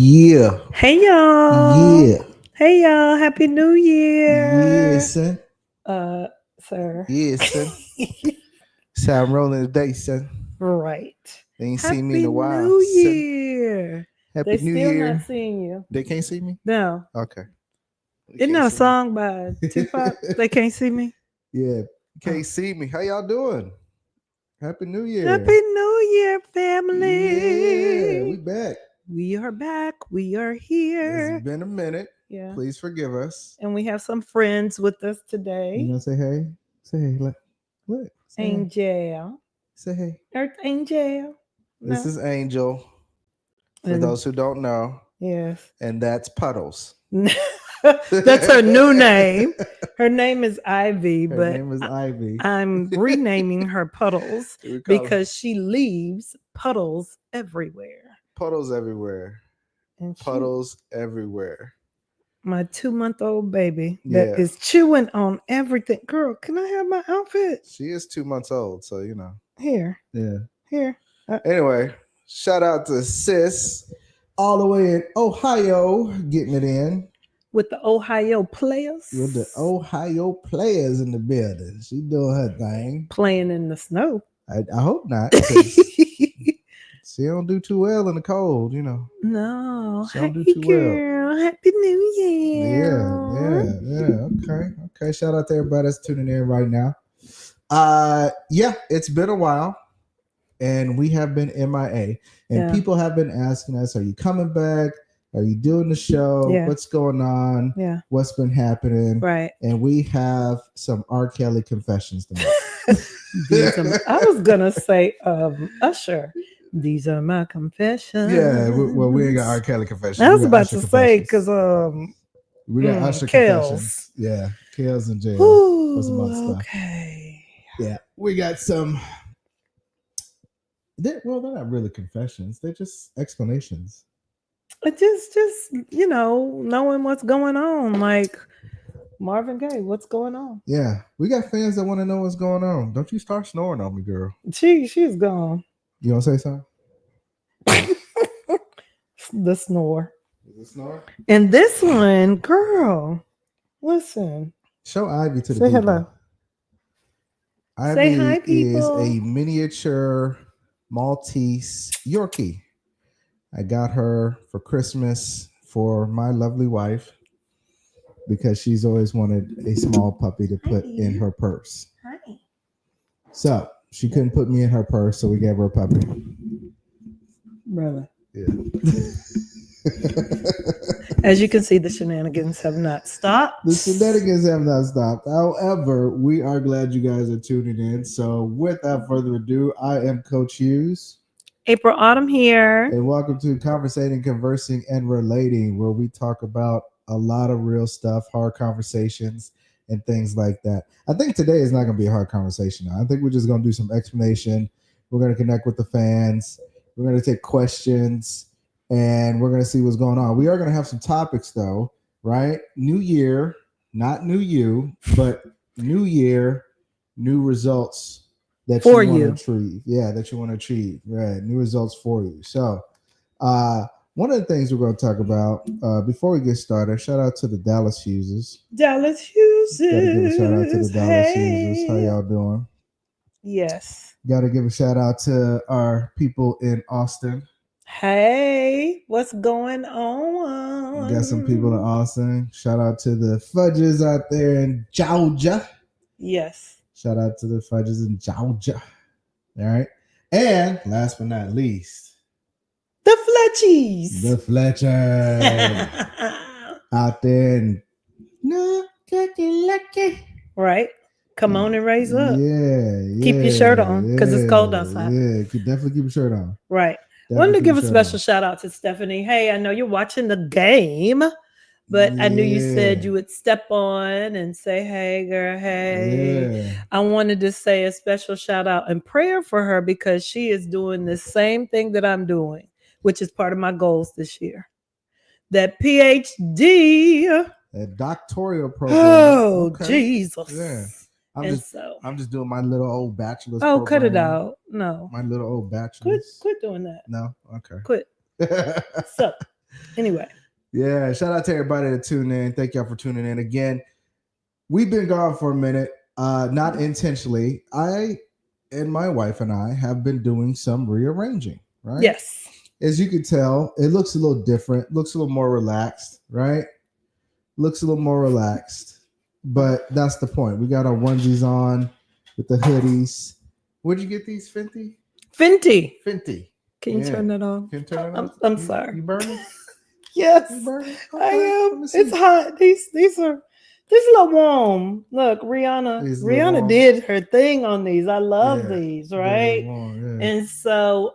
Yeah. Hey y'all. Yeah. Hey y'all. Happy New Yeah, Year. son. Uh, sir. Yeah, son. So I'm rolling today, son. Right. They ain't seen me in Happy a while, New son. Year. Happy They New still not Year. seeing you. They can't see me? No. Okay. They Isn't can't that a see me. song by Tupac? They can't see me. Yeah. Can't Oh. see me. How y'all doing? Happy New Happy Year. New Year, Yeah, we family. back. We are back. We are It's here. been a minute. Yeah. Please forgive us. And we have some friends with us You today. gonna say hey? Say hey. Look. Say hey. Angel. Say hey. Earth Angel. This No. is Angel. For And those who don't know, yes. and that's Puddles. That's her new name. Her name is Ivy, Her but name is Ivy. I'm renaming her Puddles We call her because she leaves puddles everywhere. Puddles everywhere. And Puddles everywhere. my 2-month-old baby that Yeah. is chewing on everything. Girl, can I have my outfit? She is 2 months old, so you know. Here. Yeah. Here. Anyway, shout out to Sis all the way in Ohio getting it in. With the Ohio players. With the Ohio players in the building. She doing her thing. Playing in the snow. I hope not. 'Cause she don't do too well in the cold, you know. No. She don't do Hey, too girl. Happy New Year. Yeah. Okay. Shout out to everybody that's tuning in right now. Yeah, it's been a while, and we have been MIA, and Yeah. people have been asking us, "Are you coming back? Are you doing the show? Yeah. What's going on? Yeah. What's been happening?" Right. And we have some R. Kelly confessions to make. I was gonna say Usher. These are my confessions. Yeah, well, we ain't got R. Kelly confessions. I was We got about Usher to say confessions. because We got Usher Kels. confessions. Yeah, Kels in jail. Ooh, some other stuff. okay. Yeah, we got some. They're not really confessions. They're just explanations. Just knowing what's going on, like Marvin Gaye, what's going on? Yeah, we got fans that want to know what's going on. Don't you start snoring on me, girl. She's gone. You want to say something? The snore. Is it snore? And this one, girl, listen. Show Ivy to the Say people. hello. Ivy Say hi, is people. a miniature Maltese Yorkie. I got her for Christmas for my lovely wife because she's always wanted a small puppy to put in her purse. Hi. So she couldn't put me in her purse, so we gave her a puppy. Really? Yeah. As you can see, the shenanigans have not stopped. The shenanigans have not stopped. However, we are glad you guys are tuning in. So without further ado, I am Coach Hughes. April Autumn here. And welcome to Conversating, Conversing, and Relating, where we talk about a lot of real stuff, hard conversations, and things like that. I think today is not going to be a hard conversation. I think we're just going to do some explanation. We're going to connect with the fans. We're going to take questions, and we're going to see what's going on. We are going to have some topics, though, right? New year, not new you, but new year, new results that For you want you. to achieve. Yeah, that you want to achieve. Right. New results for you. So one of the things we're going to talk about before we get started, shout out to the Dallas Fuses. Dallas Fuses. Gotta give a shout out to the Dallas Fuses. How y'all doing? Yes. Gotta give a shout out to our people in Austin. Hey, what's going on? We got some people in Austin. Shout out to the Fudges out there in Georgia. Yes. Shout out to the Fudges in Georgia. All right. And last but not least, the Fletchies. The Fletcher out there in Lucky. Right. Come on and raise up. Yeah. Keep your shirt on because it's cold outside. Yeah, definitely keep your shirt on. Right. Wanted to give a special shout out to Stephanie. Hey, I know you're watching the game, but I knew you said you would step on and say, hey, girl, hey. Yeah. I wanted to say a special shout out and prayer for her because she is doing the same thing that I'm doing, which is part of my goals this year. That PhD. That doctoral program. Oh, okay. Jesus. Yeah. I'm just doing my little old bachelor's program. Cut it out. No. My little old bachelor's. Quit doing that. No? Okay. Quit. So, Anyway. Yeah, shout out to everybody that tuned in. Thank y'all for tuning in again. We've been gone for a minute, not intentionally. I and my wife and I have been doing some rearranging, right? Yes. As you can tell, it looks a little different, looks a little more relaxed, right? Looks a little more relaxed. But that's the point. We got our onesies on with the hoodies. Where'd you get these, Fenty? Fenty. Fenty. Can you turn that on? Can you turn it on? I'm sorry. You burning? Yes. You burning? I am. It's hot. These are a little warm. Look, Rihanna did her thing on these. I love these, right? Warm, and so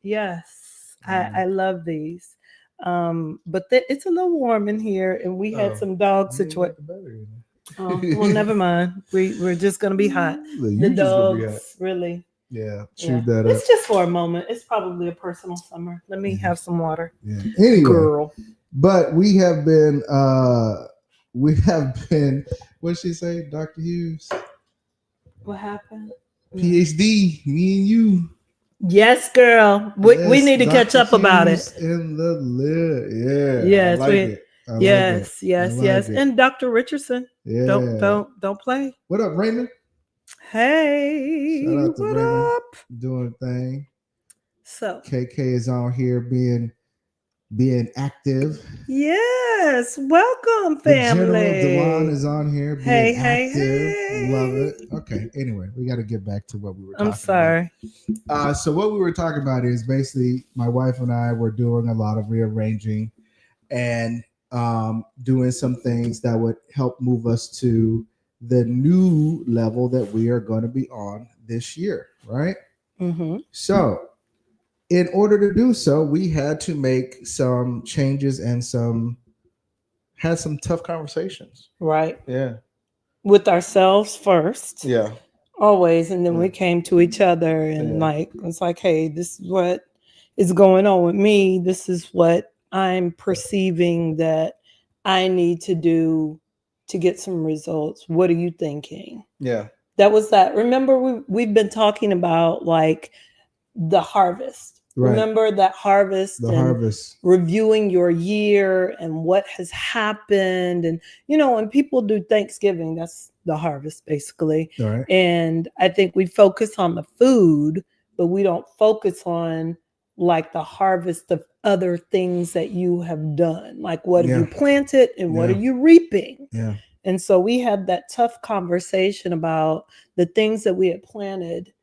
yes, I love these. But it's a little warm in here, and we had some dog situation. Well, never mind. We're just gonna be hot. The dogs really. Yeah, that it's just for a moment. It's probably a personal summer. Let me have some water. Yeah. Anyway, girl. But we have been what'd she say, Dr. Hughes? What happened? PhD, me and you. Yes, girl. We need to catch up about it. In the lid. Yeah. Yes, I like it. Yes. And Dr. Richardson. Yeah. Don't play. What up, Raymond? Hey, shout out to what Raymond up? Doing a thing. So KK is on here being active. Yes, welcome, family. The General Delon is on here being active. Hey. Love it. Okay, anyway, we got to get back to what we were talking I'm sorry. about. So what we were talking about is basically my wife and I were doing a lot of rearranging and doing some things that would help move us to the new level that we are going to be on this year, right? Mm-hmm. So in order to do so, we had to make some changes and had some tough conversations. Right. Yeah. With ourselves first. Yeah. Always. And then we came to each other and it's like, hey, this is what is going on with me. This is what I'm perceiving that I need to do to get some results. What are you thinking? Yeah. That was that. Remember, we've been talking about like the harvest. Right. Remember that harvest, harvest, reviewing your year and what has happened. And, when people do Thanksgiving, that's the harvest basically. Right. And I think we focus on the food, but we don't focus on like the harvest of other things that you have done. Like what have you planted and what are you reaping? Yeah. And so we had that tough conversation about the things that we had planted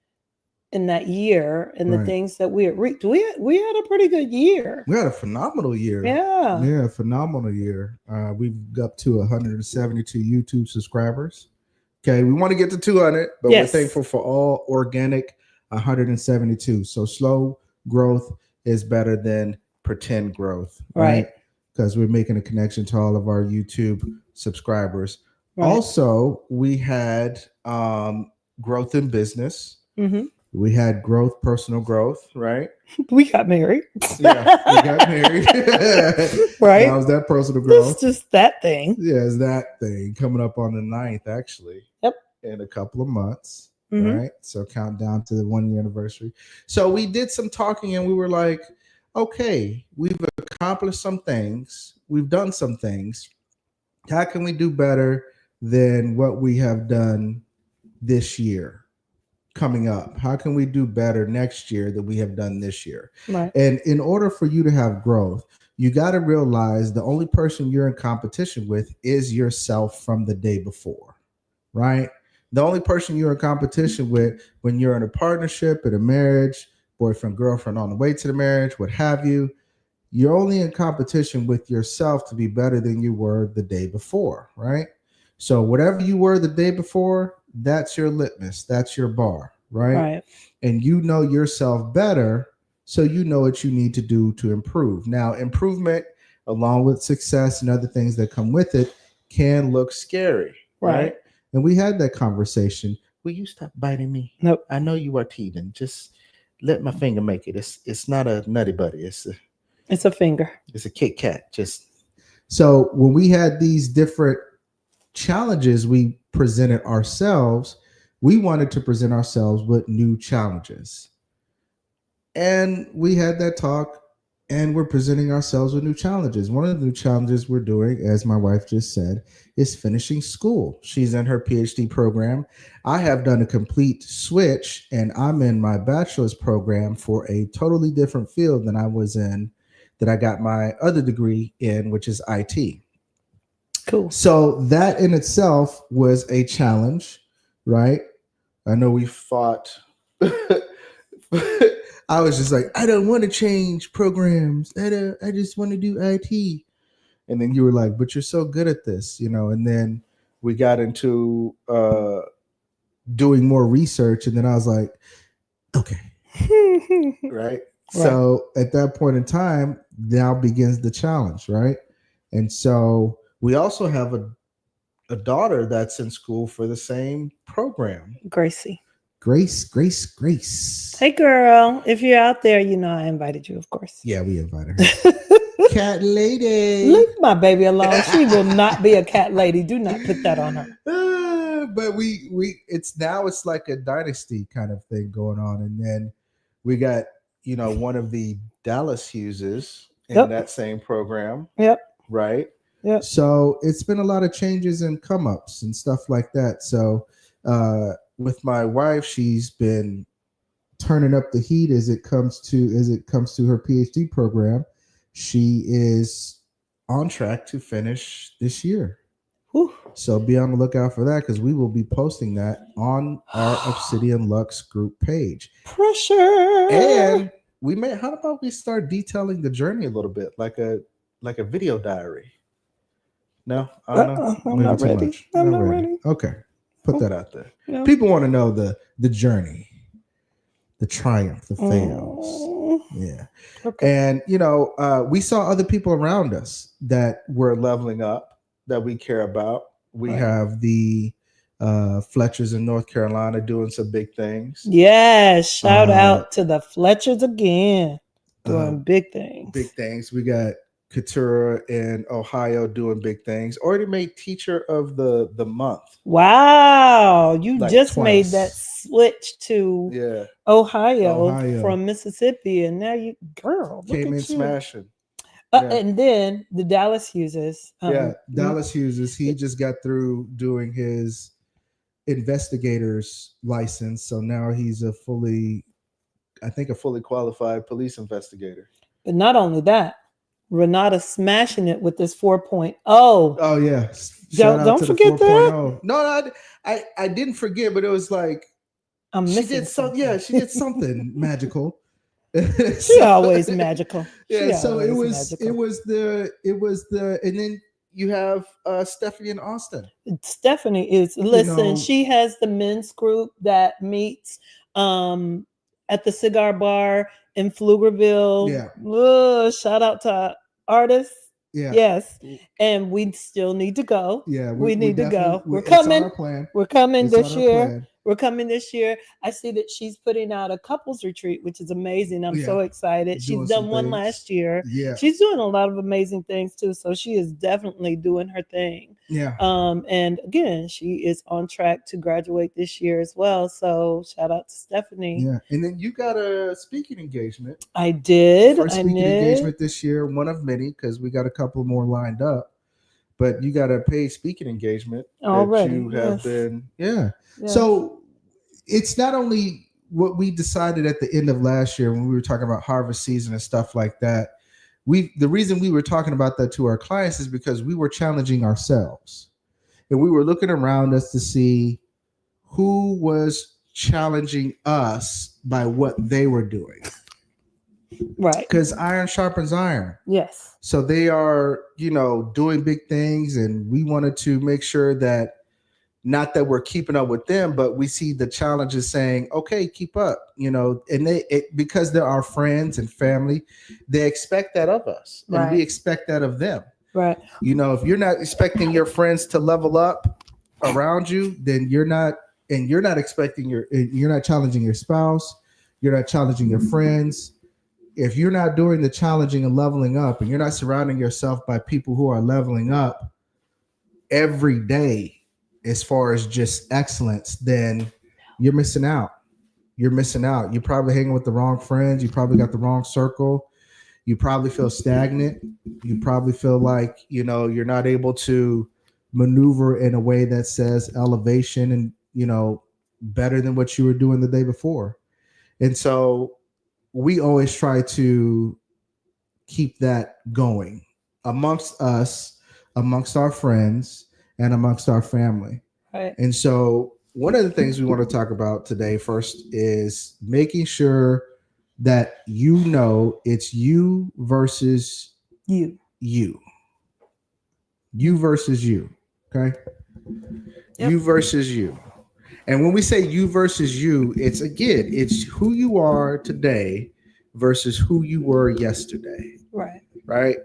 in that year and the things that we had reaped. We had a pretty good year. We had a phenomenal year. Yeah, phenomenal year. We've got to 172 YouTube subscribers. Okay, we want to get to 200, but we're thankful for all organic 172. So slow growth is better than pretend growth, right? Because we're making a connection to all of our YouTube subscribers. Right. Also, we had growth in business. Mm-hmm. We had growth, personal growth, right? We got married. Yeah, we got married. Right. That was that personal growth. It's just that thing. Yeah, it's that thing coming up on the 9th, actually. Yep. In a couple of months, right? So count down to the 1 year anniversary. So we did some talking and we were like, okay, we've accomplished some things. We've done some things. How can we do better than what we have done this year? Coming up, how can we do better next year than we have done this year? Right. And in order for you to have growth, you got to realize the only person you're in competition with is yourself from the day before, right? The only person you're in competition with when you're in a partnership, in a marriage, boyfriend, girlfriend, on the way to the marriage, what have you, you're only in competition with yourself to be better than you were the day before, right? So whatever you were the day before, that's your litmus. That's your bar, right? And you know yourself better, so you know what you need to do to improve. Now, improvement, along with success and other things that come with it, can look scary, right? And we had that conversation. Will you stop biting me? Nope. I know you are teething. Just let my finger make it. It's not a Nutty Buddy. It's a finger. It's a Kit Kat. So when we had these different challenges we presented ourselves, we wanted to present ourselves with new challenges. And we had that talk and we're presenting ourselves with new challenges. One of the new challenges we're doing, as my wife just said, is finishing school. She's in her PhD program. I have done a complete switch, and I'm in my bachelor's program for a totally different field than I was in, that I got my other degree in, which is IT. Cool. So that in itself was a challenge, right? I know we fought. I was just like, I don't want to change programs. I just want to do IT. And then you were like, but you're so good at this, And then we got into doing more research, and then I was like, okay, right. So at that point in time, now begins the challenge, right? And so we also have a daughter that's in school for the same program. Gracie. Grace. Hey, girl. If you're out there, I invited you, of course. Yeah, we invited her. Cat lady. Leave my baby alone. She will not be a cat lady. Do not put that on her. But it's like a dynasty kind of thing going on. And then we got, one of the Dallas Hugheses in that same program. Yep. Right? Yep. So it's been a lot of changes and come ups and stuff like that. So with my wife, she's been turning up the heat as it comes to her PhD program. She is on track to finish this year. Whew. So be on the lookout for that, because we will be posting that on our Obsidian Lux group page. Pressure. And how about we start detailing the journey a little bit, like a video diary? No, I don't know. I'm not ready. I'm not ready. Okay. Put that out there. No. People want to know the journey, the triumph, the fails. Yeah. Okay. And, we saw other people around us that were leveling up, that we care about. We have the Fletchers in North Carolina doing some big things. Yes. Shout out to the Fletchers again. Doing big things. Big things. We got Katura in Ohio doing big things. Already made Teacher of the Month. Wow. You just twice. Made that switch to Ohio from Mississippi. And now you, girl, came in smashing. And then the Dallas Hugheses. Dallas Hugheses. He just got through doing his investigator's license. So now he's a fully qualified police investigator. But not only that, Renata smashing it with this 4.0. Oh yeah. Don't forget that. No, I didn't forget, but it was like she did something magical. She always magical. Yeah, so it was the and then you have Stephanie in Austin. Stephanie is she has the men's group that meets at the cigar bar in Pflugerville. Yeah. Shout out to artists. Yeah. Yes. And we still need to go. Yeah. We need to go. We're coming. We're coming this year. We're coming this year. I see that she's putting out a couples retreat, which is amazing. I'm so excited. She's done one last year. Yeah. She's doing a lot of amazing things too. So she is definitely doing her thing. Yeah. And again, she is on track to graduate this year as well. So shout out to Stephanie. Yeah. And then you got a speaking engagement. I did. First speaking engagement this year, one of many, because we got a couple more lined up. But you got a paid speaking engagement already. That you have been. Yeah. So it's not only what we decided at the end of last year when we were talking about harvest season and stuff like that. The reason we were talking about that to our clients is because we were challenging ourselves, and we were looking around us to see who was challenging us by what they were doing. Right. Because iron sharpens iron. Yes. So they are, doing big things, and we wanted to make sure that, not that we're keeping up with them, but we see the challenges saying, okay, keep up, and because they're our friends and family, they expect that of us, and we expect that of them. Right. If you're not expecting your friends to level up around you, then you're not expecting you're not challenging your spouse. You're not challenging your friends. If you're not doing the challenging and leveling up, and you're not surrounding yourself by people who are leveling up every day as far as just excellence, then you're missing out. You're probably hanging with the wrong friends. You probably got the wrong circle. You probably feel stagnant. You probably feel like, you're not able to maneuver in a way that says elevation and, better than what you were doing the day before. And so we always try to keep that going amongst us, amongst our friends, and amongst our family. Right. And so one of the things we want to talk about today first is making sure that it's you versus you. You versus you. Okay. Yep. You versus you. And when we say you versus you, it's who you are today versus who you were yesterday. Right. Right.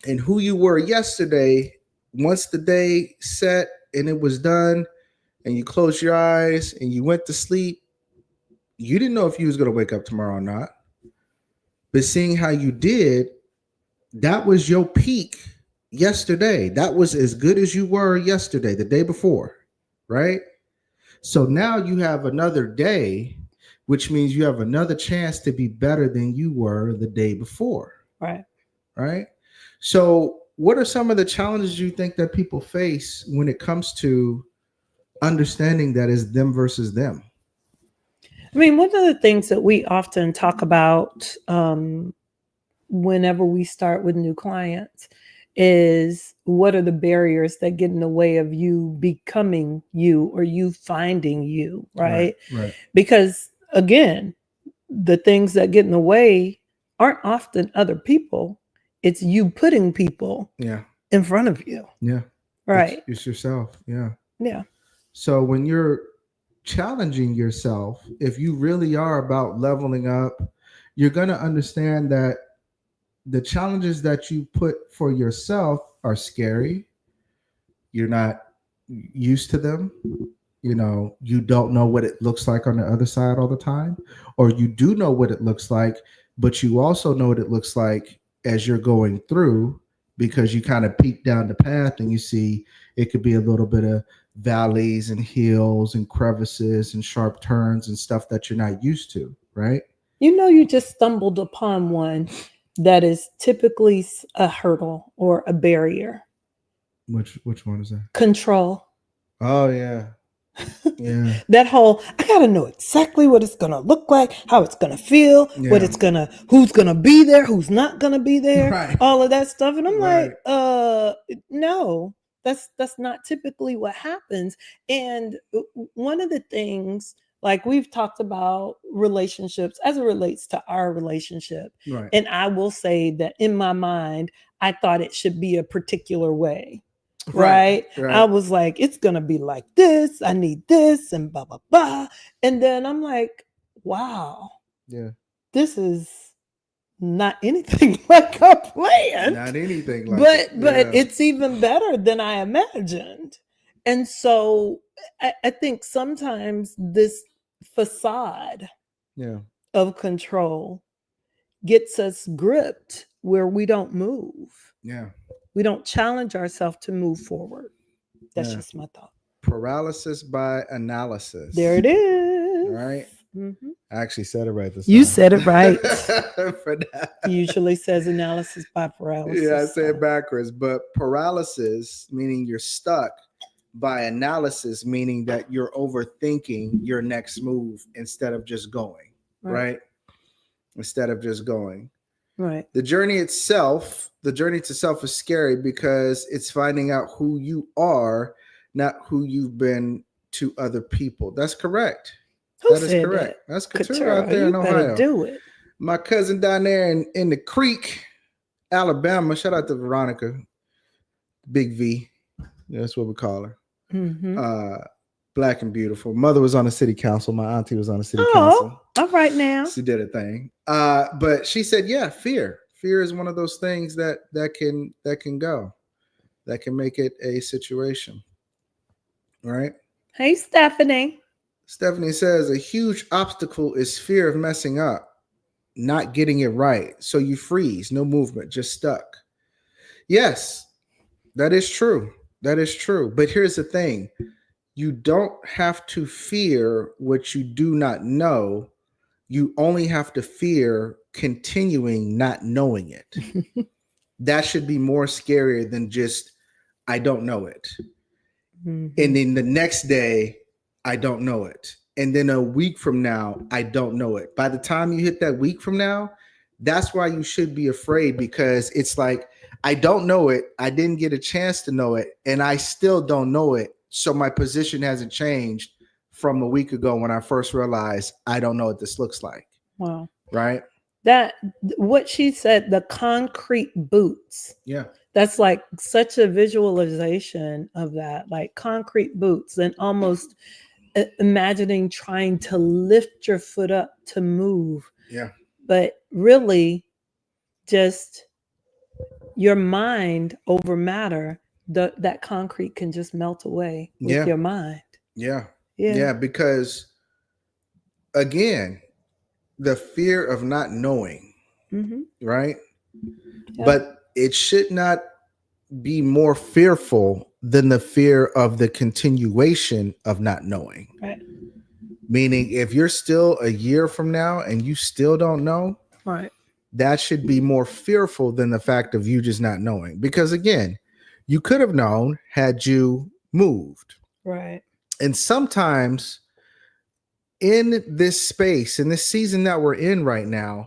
And who you were yesterday, once the day set and it was done and you closed your eyes and you went to sleep, you didn't know if you was going to wake up tomorrow or not. But seeing how you did, that was your peak yesterday. That was as good as you were yesterday, the day before, right? So now you have another day, which means you have another chance to be better than you were the day before. Right. Right. So what are some of the challenges you think that people face when it comes to understanding that is them versus them? I mean, one of the things that we often talk about whenever we start with new clients is what are the barriers that get in the way of you becoming you or you finding you, right? Right. Because again, the things that get in the way aren't often other people. It's you putting people in front of you. Yeah. Right. It's yourself. Yeah. Yeah. So when you're challenging yourself, if you really are about leveling up, you're going to understand that the challenges that you put for yourself are scary. You're not used to them. You don't know what it looks like on the other side all the time, or you do know what it looks like, but you also know what it looks like as you're going through, because you kind of peek down the path and you see it could be a little bit of valleys and hills and crevices and sharp turns and stuff that you're not used to, right? You just stumbled upon one that is typically a hurdle or a barrier. Which one is that? Control. Oh, yeah. Yeah. That whole, I gotta know exactly what it's gonna look like, how it's gonna feel, who's gonna be there, who's not gonna be there, right. All of that stuff. And I'm like, no, that's not typically what happens. And one of the things, like we've talked about relationships as it relates to our relationship. Right. And I will say that in my mind, I thought it should be a particular way. Right. I was like, it's going to be like this. I need this and blah, blah, blah. And then I'm like, wow. Yeah. This is not anything like I planned. Not anything like But it's even better than I imagined. And so I think sometimes this facade of control gets us gripped where we don't move. Yeah. We don't challenge ourselves to move forward. That's just my thought. Paralysis by analysis. There it is. All right. Mm-hmm. I actually said it right this time. You said it right. He usually says analysis by paralysis. Yeah, I say it backwards. But paralysis, meaning you're stuck, by analysis, meaning that you're overthinking your next move instead of just going. Right? Instead of just going. Right. The journey to self is scary because it's finding out who you are, not who you've been to other people. That's correct. That is correct. That's Couture out there in Ohio. Do it. My cousin down there in the creek, Alabama. Shout out to Veronica, Big V. Yeah, that's what we call her. Mm-hmm. Black and beautiful. Mother was on the city council. My auntie was on the city council. All right now. She did a thing. But she said, yeah, fear. Fear is one of those things that can go. That can make it a situation. All right. Hey, Stephanie. Stephanie says a huge obstacle is fear of messing up, not getting it right. So you freeze, no movement, just stuck. Yes, that is true. That is true. But here's the thing. You don't have to fear what you do not know. You only have to fear continuing not knowing it. That should be more scarier than just, I don't know it. And then the next day, I don't know it. And then a week from now, I don't know it. By the time you hit that week from now, that's why you should be afraid, because it's like, I don't know it. I didn't get a chance to know it, and I still don't know it. So my position hasn't changed from a week ago when I first realized I don't know what this looks like. Wow. Right? That, what she said, the concrete boots. Yeah. That's like such a visualization of that, like concrete boots, and almost imagining trying to lift your foot up to move. Yeah. But really, just your mind over matter, that concrete can just melt away with your mind. Yeah. Yeah. Because again, the fear of not knowing, right? Yeah. But it should not be more fearful than the fear of the continuation of not knowing. Right. Meaning, if you're still a year from now and you still don't know, right, that should be more fearful than the fact of you just not knowing. Because again, you could have known had you moved. Right. And sometimes in this space, in this season that we're in right now,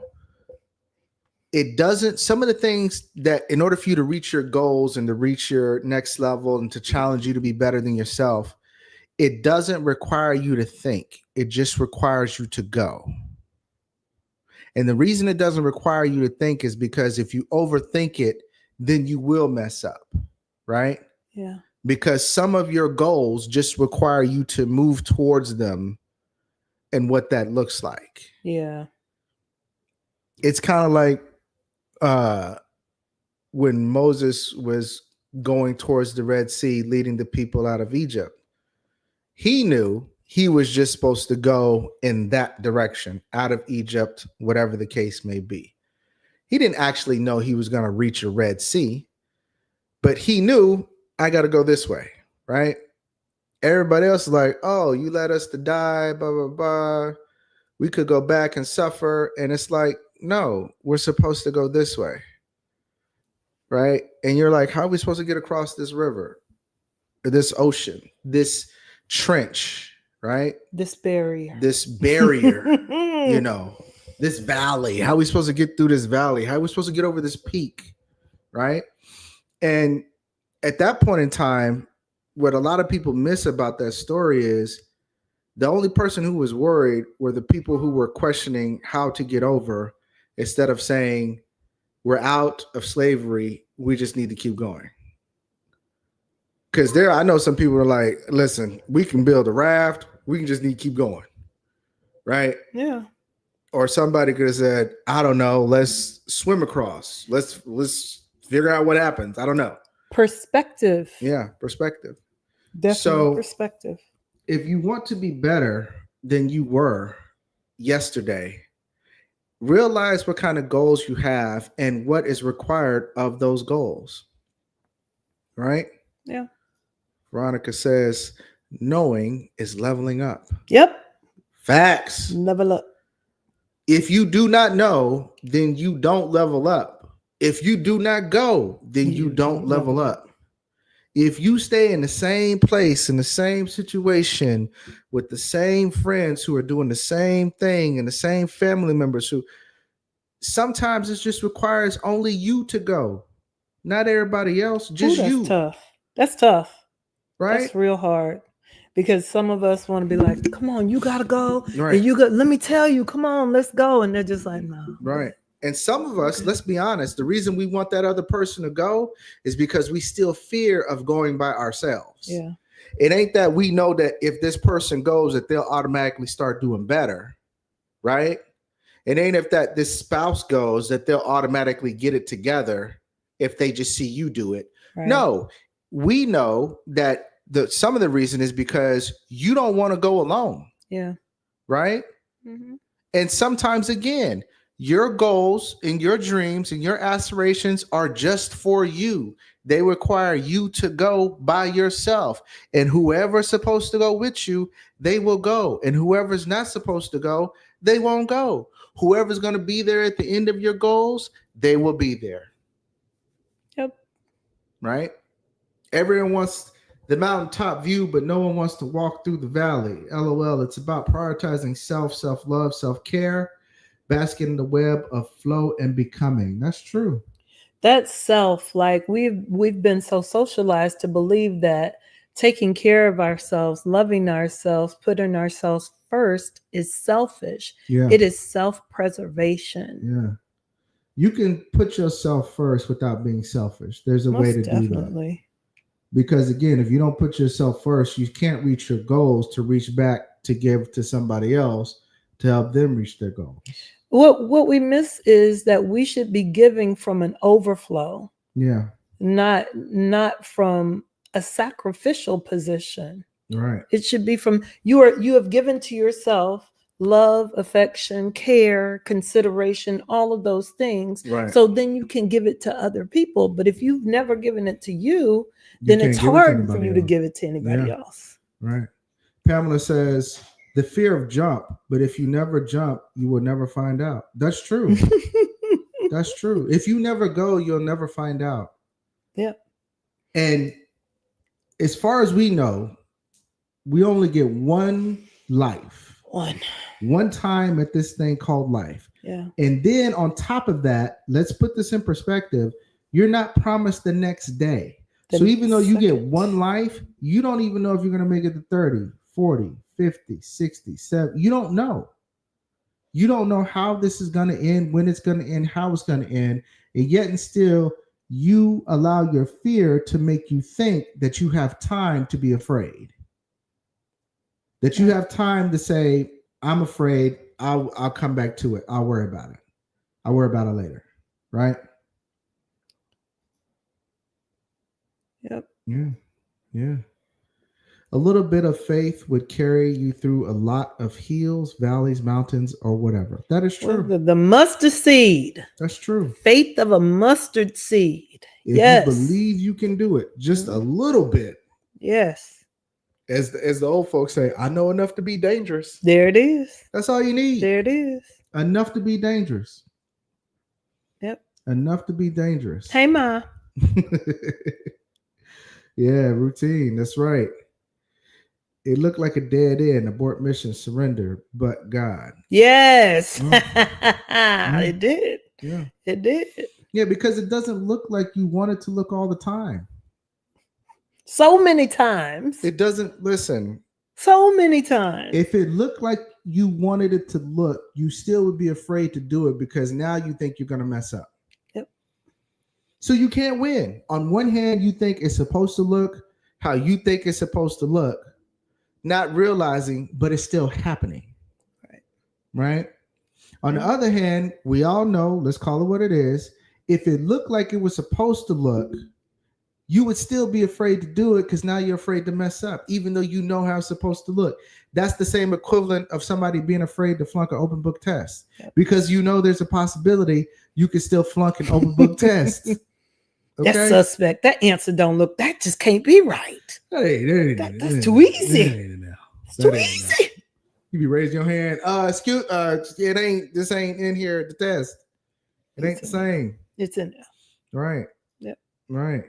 it doesn't, some of the things that in order for you to reach your goals and to reach your next level and to challenge you to be better than yourself, it doesn't require you to think. It just requires you to go. And the reason it doesn't require you to think is because if you overthink it, then you will mess up, right? Yeah. Because some of your goals just require you to move towards them and what that looks like. Yeah. It's kind of like when Moses was going towards the Red Sea, leading the people out of Egypt. He knew he was just supposed to go in that direction, out of Egypt, whatever the case may be. He didn't actually know he was going to reach a Red Sea, but he knew, I got to go this way, right? Everybody else is like, oh, you led us to die, blah, blah, blah. We could go back and suffer. And it's like, no, we're supposed to go this way, right? And you're like, how are we supposed to get across this river, or this ocean, this trench, right? This barrier, you know, this valley. How are we supposed to get through this valley? How are we supposed to get over this peak, right? And at that point in time, what a lot of people miss about that story is the only person who was worried were the people who were questioning how to get over, instead of saying, we're out of slavery, we just need to keep going. Because I know some people are like, listen, we can build a raft, we can just need to keep going, right? Yeah. Or somebody could have said, I don't know, let's swim across. Let's figure out what happens. I don't know. Perspective. Yeah, perspective. Definitely so, perspective. If you want to be better than you were yesterday, realize what kind of goals you have and what is required of those goals. Right? Yeah. Veronica says, knowing is leveling up. Yep. Facts. Level up. If you do not know, then you don't level up. If you do not go, then you don't level up. If you stay in the same place, in the same situation, with the same friends who are doing the same thing and the same family members who sometimes it just requires only you to go, not everybody else, just that's you. Tough. That's tough. Right? That's real hard. Because some of us want to be like, come on, you got to go. Right. And let me tell you, come on, let's go. And they're just like, no. Right. And some of us, let's be honest, the reason we want that other person to go is because we still fear of going by ourselves. Yeah. It ain't that we know that if this person goes that they'll automatically start doing better, right? It ain't if that this spouse goes that they'll automatically get it together if they just see you do it. Right. No, we know that some of the reason is because you don't want to go alone. Yeah. Right? Mm-hmm. And sometimes, again, your goals and your dreams and your aspirations are just for you. They require you to go by yourself. And whoever's supposed to go with you, they will go. And whoever's not supposed to go, they won't go. Whoever's going to be there at the end of your goals, they will be there. Yep. Right? Everyone wants the mountaintop view, but no one wants to walk through the valley. LOL. It's about prioritizing self-love, self-care, basking in the web of flow and becoming. That's true. That self, like we've been so socialized to believe that taking care of ourselves, loving ourselves, putting ourselves first is selfish. Yeah. It is self-preservation. Yeah. You can put yourself first without being selfish. There's a way to do that. Because again, if you don't put yourself first, you can't reach your goals to reach back to give to somebody else to help them reach their goals. What we miss is that we should be giving from an overflow. Yeah. Not from a sacrificial position. Right. It should be from you have given to yourself love, affection, care, consideration, all of those things. Right. So then you can give it to other people. But if you've never given it to you, then it's hard for you to give it to anybody else. Right. Pamela says, the fear of jump, but if you never jump, you will never find out. That's true. That's true. If you never go, you'll never find out. Yeah. And as far as we know, we only get one life. One time at this thing called life. Yeah. And then on top of that, let's put this in perspective. You're not promised the next day. So even though you get one life, you don't even know if you're going to make it to 30, 40, 50, 60, 70. You don't know. You don't know how this is going to end, when it's going to end, how it's going to end. And yet and still, you allow your fear to make you think that you have time to be afraid. That you have time to say, I'm afraid, I'll come back to it. I'll worry about it. I'll worry about it later. Right? Yep. Yeah. Yeah. A little bit of faith would carry you through a lot of hills, valleys, mountains, or whatever. That is true. Well, the mustard seed. That's true. Faith of a mustard seed. If you believe you can do it, just a little bit. Yes. As the old folks say, I know enough to be dangerous. There it is. That's all you need. There it is. Enough to be dangerous. Yep. Enough to be dangerous. Hey, Ma. Yeah, routine. That's right. It looked like a dead end, abort mission, surrender, but God. Yes. It did. Yeah. It did. Yeah, because it doesn't look like you want it to look all the time. So many times. It doesn't, listen. So many times. If it looked like you wanted it to look, you still would be afraid to do it because now you think you're going to mess up. Yep. So you can't win. On one hand, you think it's supposed to look how you think it's supposed to look, not realizing, but it's still happening. Right? On the other hand, we all know, let's call it what it is. If it looked like it was supposed to look, you would still be afraid to do it because now you're afraid to mess up, even though you know how it's supposed to look. That's the same equivalent of somebody being afraid to flunk an open book test because you know there's a possibility you could still flunk an open book test. Okay? That's suspect. That answer don't look, that just can't be right. That's too easy. It's too easy. You be raising your hand. This ain't in here, the test. It ain't the same. It's in there. Right. Yep. Right.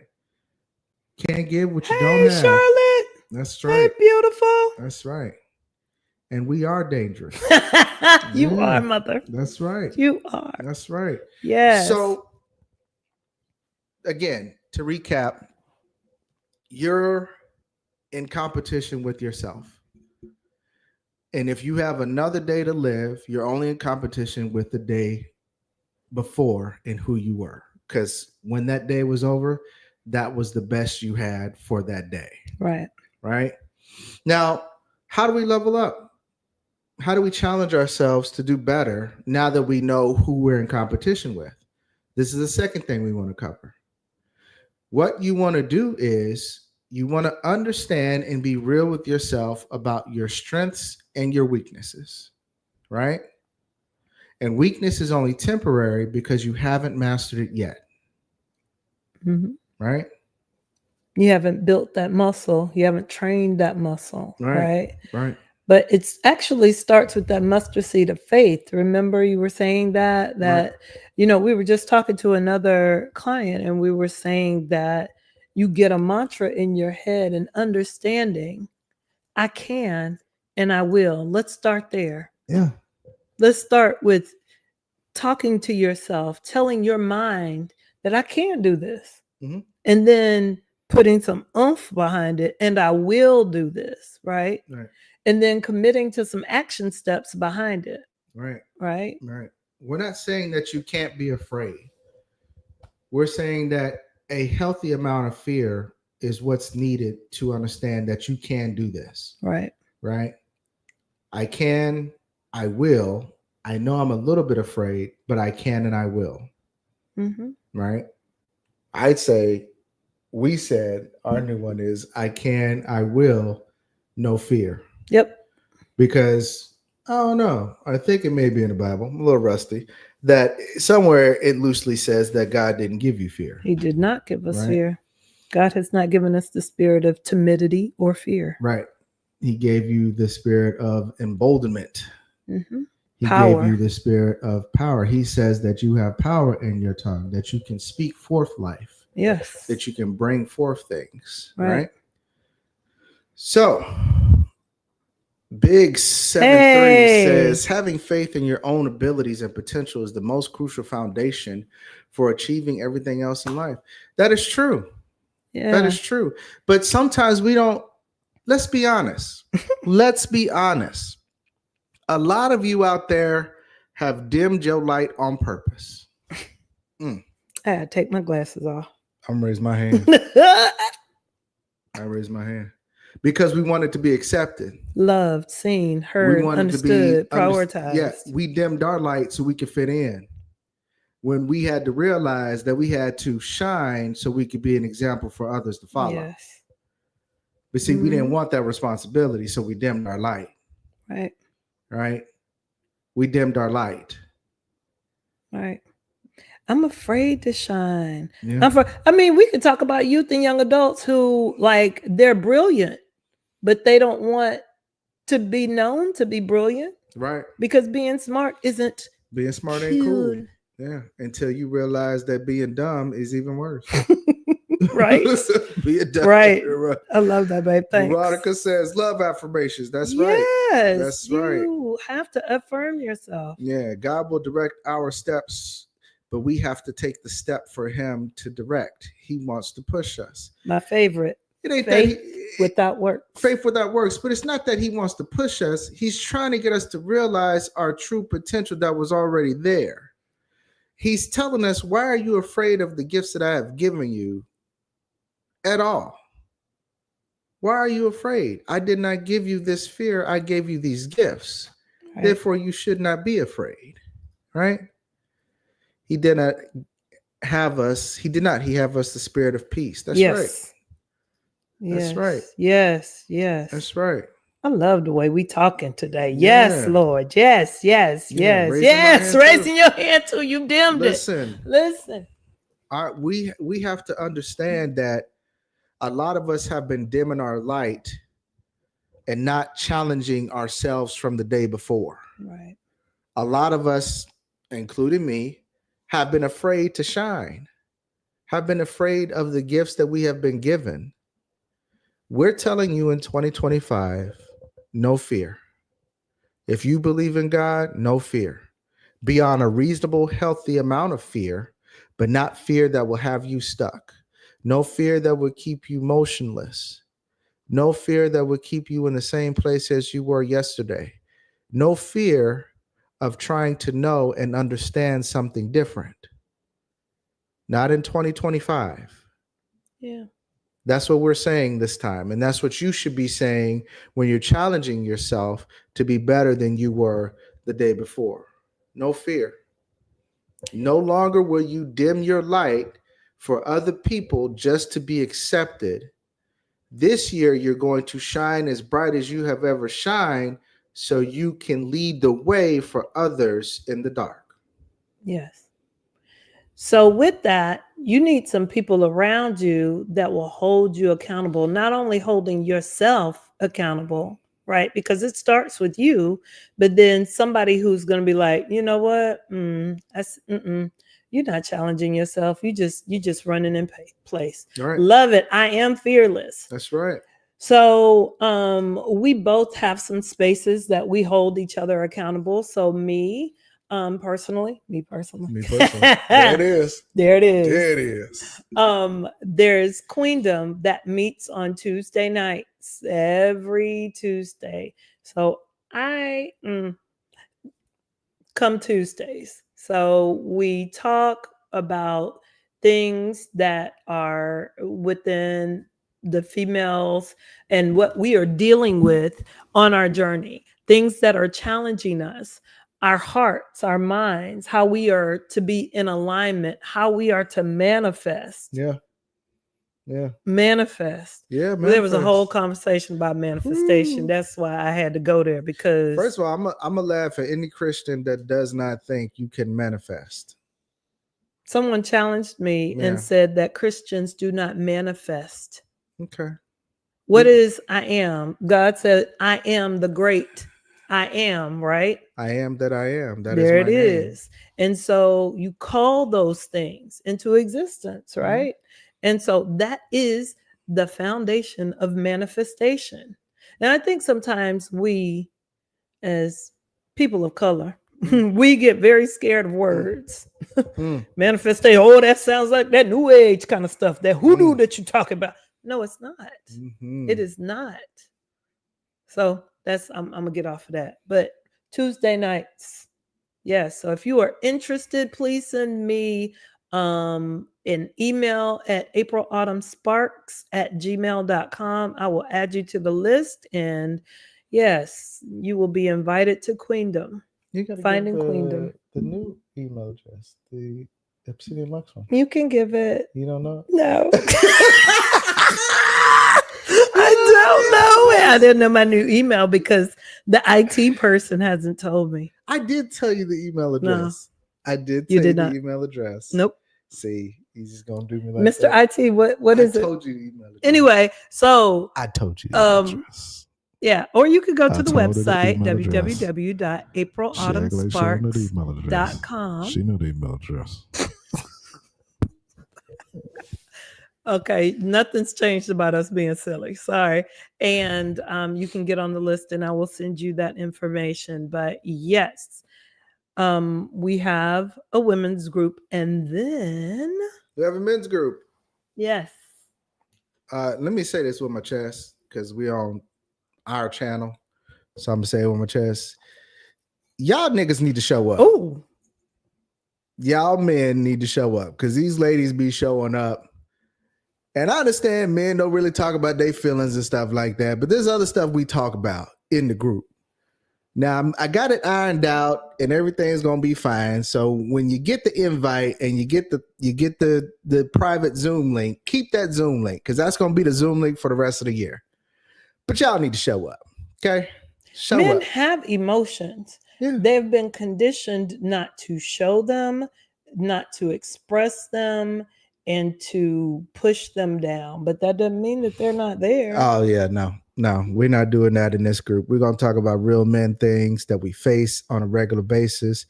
Can't give what you Hey, don't have. Charlotte. That's right. Hey, beautiful. That's right. And we are dangerous. You are, mother. That's right. You are. That's right. Yes. So, again, to recap, you're in competition with yourself. And if you have another day to live, you're only in competition with the day before and who you were. Because when that day was over, that was the best you had for that day. Right. Right. Now, how do we level up? How do we challenge ourselves to do better now that we know who we're in competition with? This is the second thing we want to cover. What you want to do is you want to understand and be real with yourself about your strengths and your weaknesses, right? And weakness is only temporary because you haven't mastered it yet, right? You haven't built that muscle. You haven't trained that muscle, right? Right. But it's actually starts with that mustard seed of faith. Remember, you were saying that we were just talking to another client, and we were saying that you get a mantra in your head and understanding, I can and I will. Let's start there. Yeah. Let's start with talking to yourself, telling your mind that I can do this. Mm-hmm. And then putting some oomph behind it, and I will do this, right? And then committing to some action steps behind it. Right. We're not saying that you can't be afraid. We're saying that a healthy amount of fear is what's needed to understand that you can do this. Right. I can, I will. I know I'm a little bit afraid, but I can and I will. Mm-hmm. Right. I'd say we said our new one is I can, I will, no fear. Yep. Because I don't know. I think it may be in the Bible. I'm a little rusty. That somewhere it loosely says that God didn't give you fear. He did not give us fear. God has not given us the spirit of timidity or fear. Right. He gave you the spirit of emboldenment. Mm-hmm. He gave you the spirit of power. He says that you have power in your tongue, that you can speak forth life. Yes. That you can bring forth things. Right. So Big 7-3 says having faith in your own abilities and potential is the most crucial foundation for achieving everything else in life. That is true. Yeah. That is true. But sometimes we don't. Let's be honest. Let's be honest. A lot of you out there have dimmed your light on purpose. I gotta take my glasses off. I'm raising my hand. I raised my hand. Because we wanted to be accepted, loved, seen, heard, understood, prioritized. Yeah, we dimmed our light so we could fit in. When we had to realize that we had to shine so we could be an example for others to follow. Yes. But see, we didn't want that responsibility, so we dimmed our light. Right. We dimmed our light. Right. I'm afraid to shine. Yeah. We could talk about youth and young adults who they're brilliant, but they don't want to be known to be brilliant. Right. Because being smart isn't ain't cool. Yeah. Until you realize that being dumb is even worse. Right. Being dumb. Right. I love that, babe. Thanks. Veronica says love affirmations. That's right. Yes. That's right. You have to affirm yourself. Yeah. God will direct our steps, but we have to take the step for him to direct. He wants to push us. My favorite. It ain't faith without works. Faith without works. But it's not that he wants to push us. He's trying to get us to realize our true potential that was already there. He's telling us, why are you afraid of the gifts that I have given you at all? Why are you afraid? I did not give you this fear. I gave you these gifts. Right. Therefore, you should not be afraid. Right? He did not have us. He did not. He have us the spirit of peace. That's right. That's right. Yes. That's right. I love the way we talking today. Yes, Lord. Yes. Raising your hand till you dimmed it. Listen. We have to understand that a lot of us have been dimming our light and not challenging ourselves from the day before. Right. A lot of us, including me, have been afraid to shine, have been afraid of the gifts that we have been given. We're telling you in 2025, no fear. If you believe in God, no fear. Beyond a reasonable, healthy amount of fear, but not fear that will have you stuck. No fear that will keep you motionless. No fear that will keep you in the same place as you were yesterday. No fear of trying to know and understand something different. Not in 2025. Yeah. That's what we're saying this time. And that's what you should be saying when you're challenging yourself to be better than you were the day before. No fear. No longer will you dim your light for other people just to be accepted. This year, you're going to shine as bright as you have ever shined so you can lead the way for others in the dark. Yes. So with that, you need some people around you that will hold you accountable, not only holding yourself accountable, right? Because it starts with you, but then somebody who's going to be like, you know what? You're not challenging yourself. You just running in place. Right. Love it. I am fearless. That's right. So we both have some spaces that we hold each other accountable. So me personally. Me personally. There it is. There it is. There it is. There's Queendom that meets on Tuesday nights, every Tuesday. So I come Tuesdays. So we talk about things that are within the females and what we are dealing with on our journey, things that are challenging us, our hearts, our minds, how we are to be in alignment, how we are to manifest. Yeah. Yeah. Manifest. Yeah. Well, there was a whole conversation about manifestation. Ooh. That's why I had to go there, because First of all, I'm a laugh at any Christian that does not think you can manifest. someone challenged me and said that Christians do not manifest. Okay. What is I am? God said, I am the great I am, right? I am that I am. That there is my it name. is. And so you call those things into existence, right? And so that is the foundation of manifestation. And I think sometimes we, as people of color, we get very scared of words. Manifestation. Oh, that sounds like that new age kind of stuff, that hoodoo that you talk about. No, it's not. It is not. So that's I'm gonna get off of that. But Tuesday nights, yes. So if you are interested, please send me an email at aprilautumnsparks@gmail.com. I will add you to the list, and yes, you will be invited to Queendom. You gotta Finding give Queendom. the new email address, the Obsidian Lux one. You can give it. You don't know? No. I don't know. I didn't know my new email because the IT person hasn't told me. I did tell you the email address. No. I did tell you the email address. Nope. See, he's just gonna do me like Mr. that. IT, what is it? I told you the email address. Anyway, so I told you the address. Yeah, or you could go to the website, www.aprilautumnsparks.com. She knew the email address. Okay, nothing's changed about us being silly. Sorry. And you can get on the list and I will send you that information. But yes, we have a women's group, and then we have a men's group. Yes. Let me say this with my chest, because we're on our channel. So I'm gonna say it with my chest. Y'all niggas need to show up. Oh. Y'all men need to show up, because these ladies be showing up. And I understand men don't really talk about their feelings and stuff like that, but there's other stuff we talk about in the group. Now, I got it ironed out and everything's going to be fine. So when you get the invite and you get the private Zoom link, keep that Zoom link, because that's going to be the Zoom link for the rest of the year. But y'all need to show up, okay? Show Men up. have emotions. Yeah. They've been conditioned not to show them, not to express them, and to push them down. But that doesn't mean that they're not there. Oh, yeah, no, we're not doing that in this group. We're going to talk about real men things that we face on a regular basis.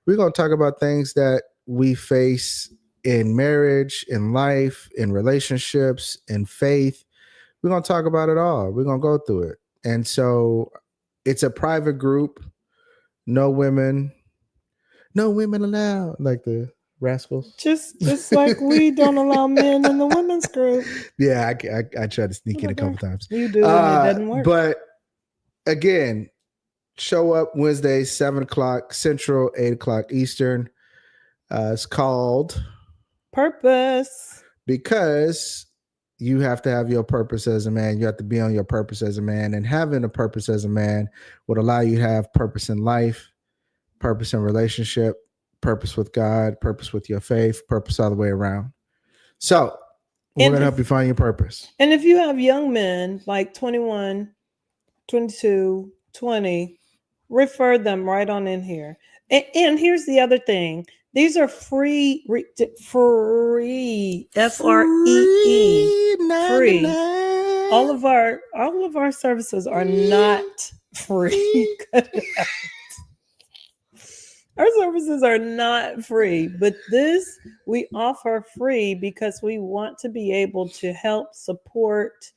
We're going to talk about things that we face in marriage, in life, in relationships, in faith. We're going to talk about it all. We're going to go through it. And so it's a private group. No women allowed, like the Rascals. Just like we don't allow men in the women's group. Yeah, I tried to sneak in a couple times. You do, and it doesn't work. But again, show up Wednesday, 7:00 Central, 8:00 Eastern. It's called Purpose. Because you have to have your purpose as a man. You have to be on your purpose as a man. And having a purpose as a man would allow you to have purpose in life, purpose in relationship, purpose with God, purpose with your faith, purpose all the way around. So we're going to help you find your purpose. And if you have young men like 21, 22, 20, refer them right on in here. And here's the other thing. These are free, free, Free. Free. All of our services are not free. Our services are not free, but this we offer free because we want to be able to help support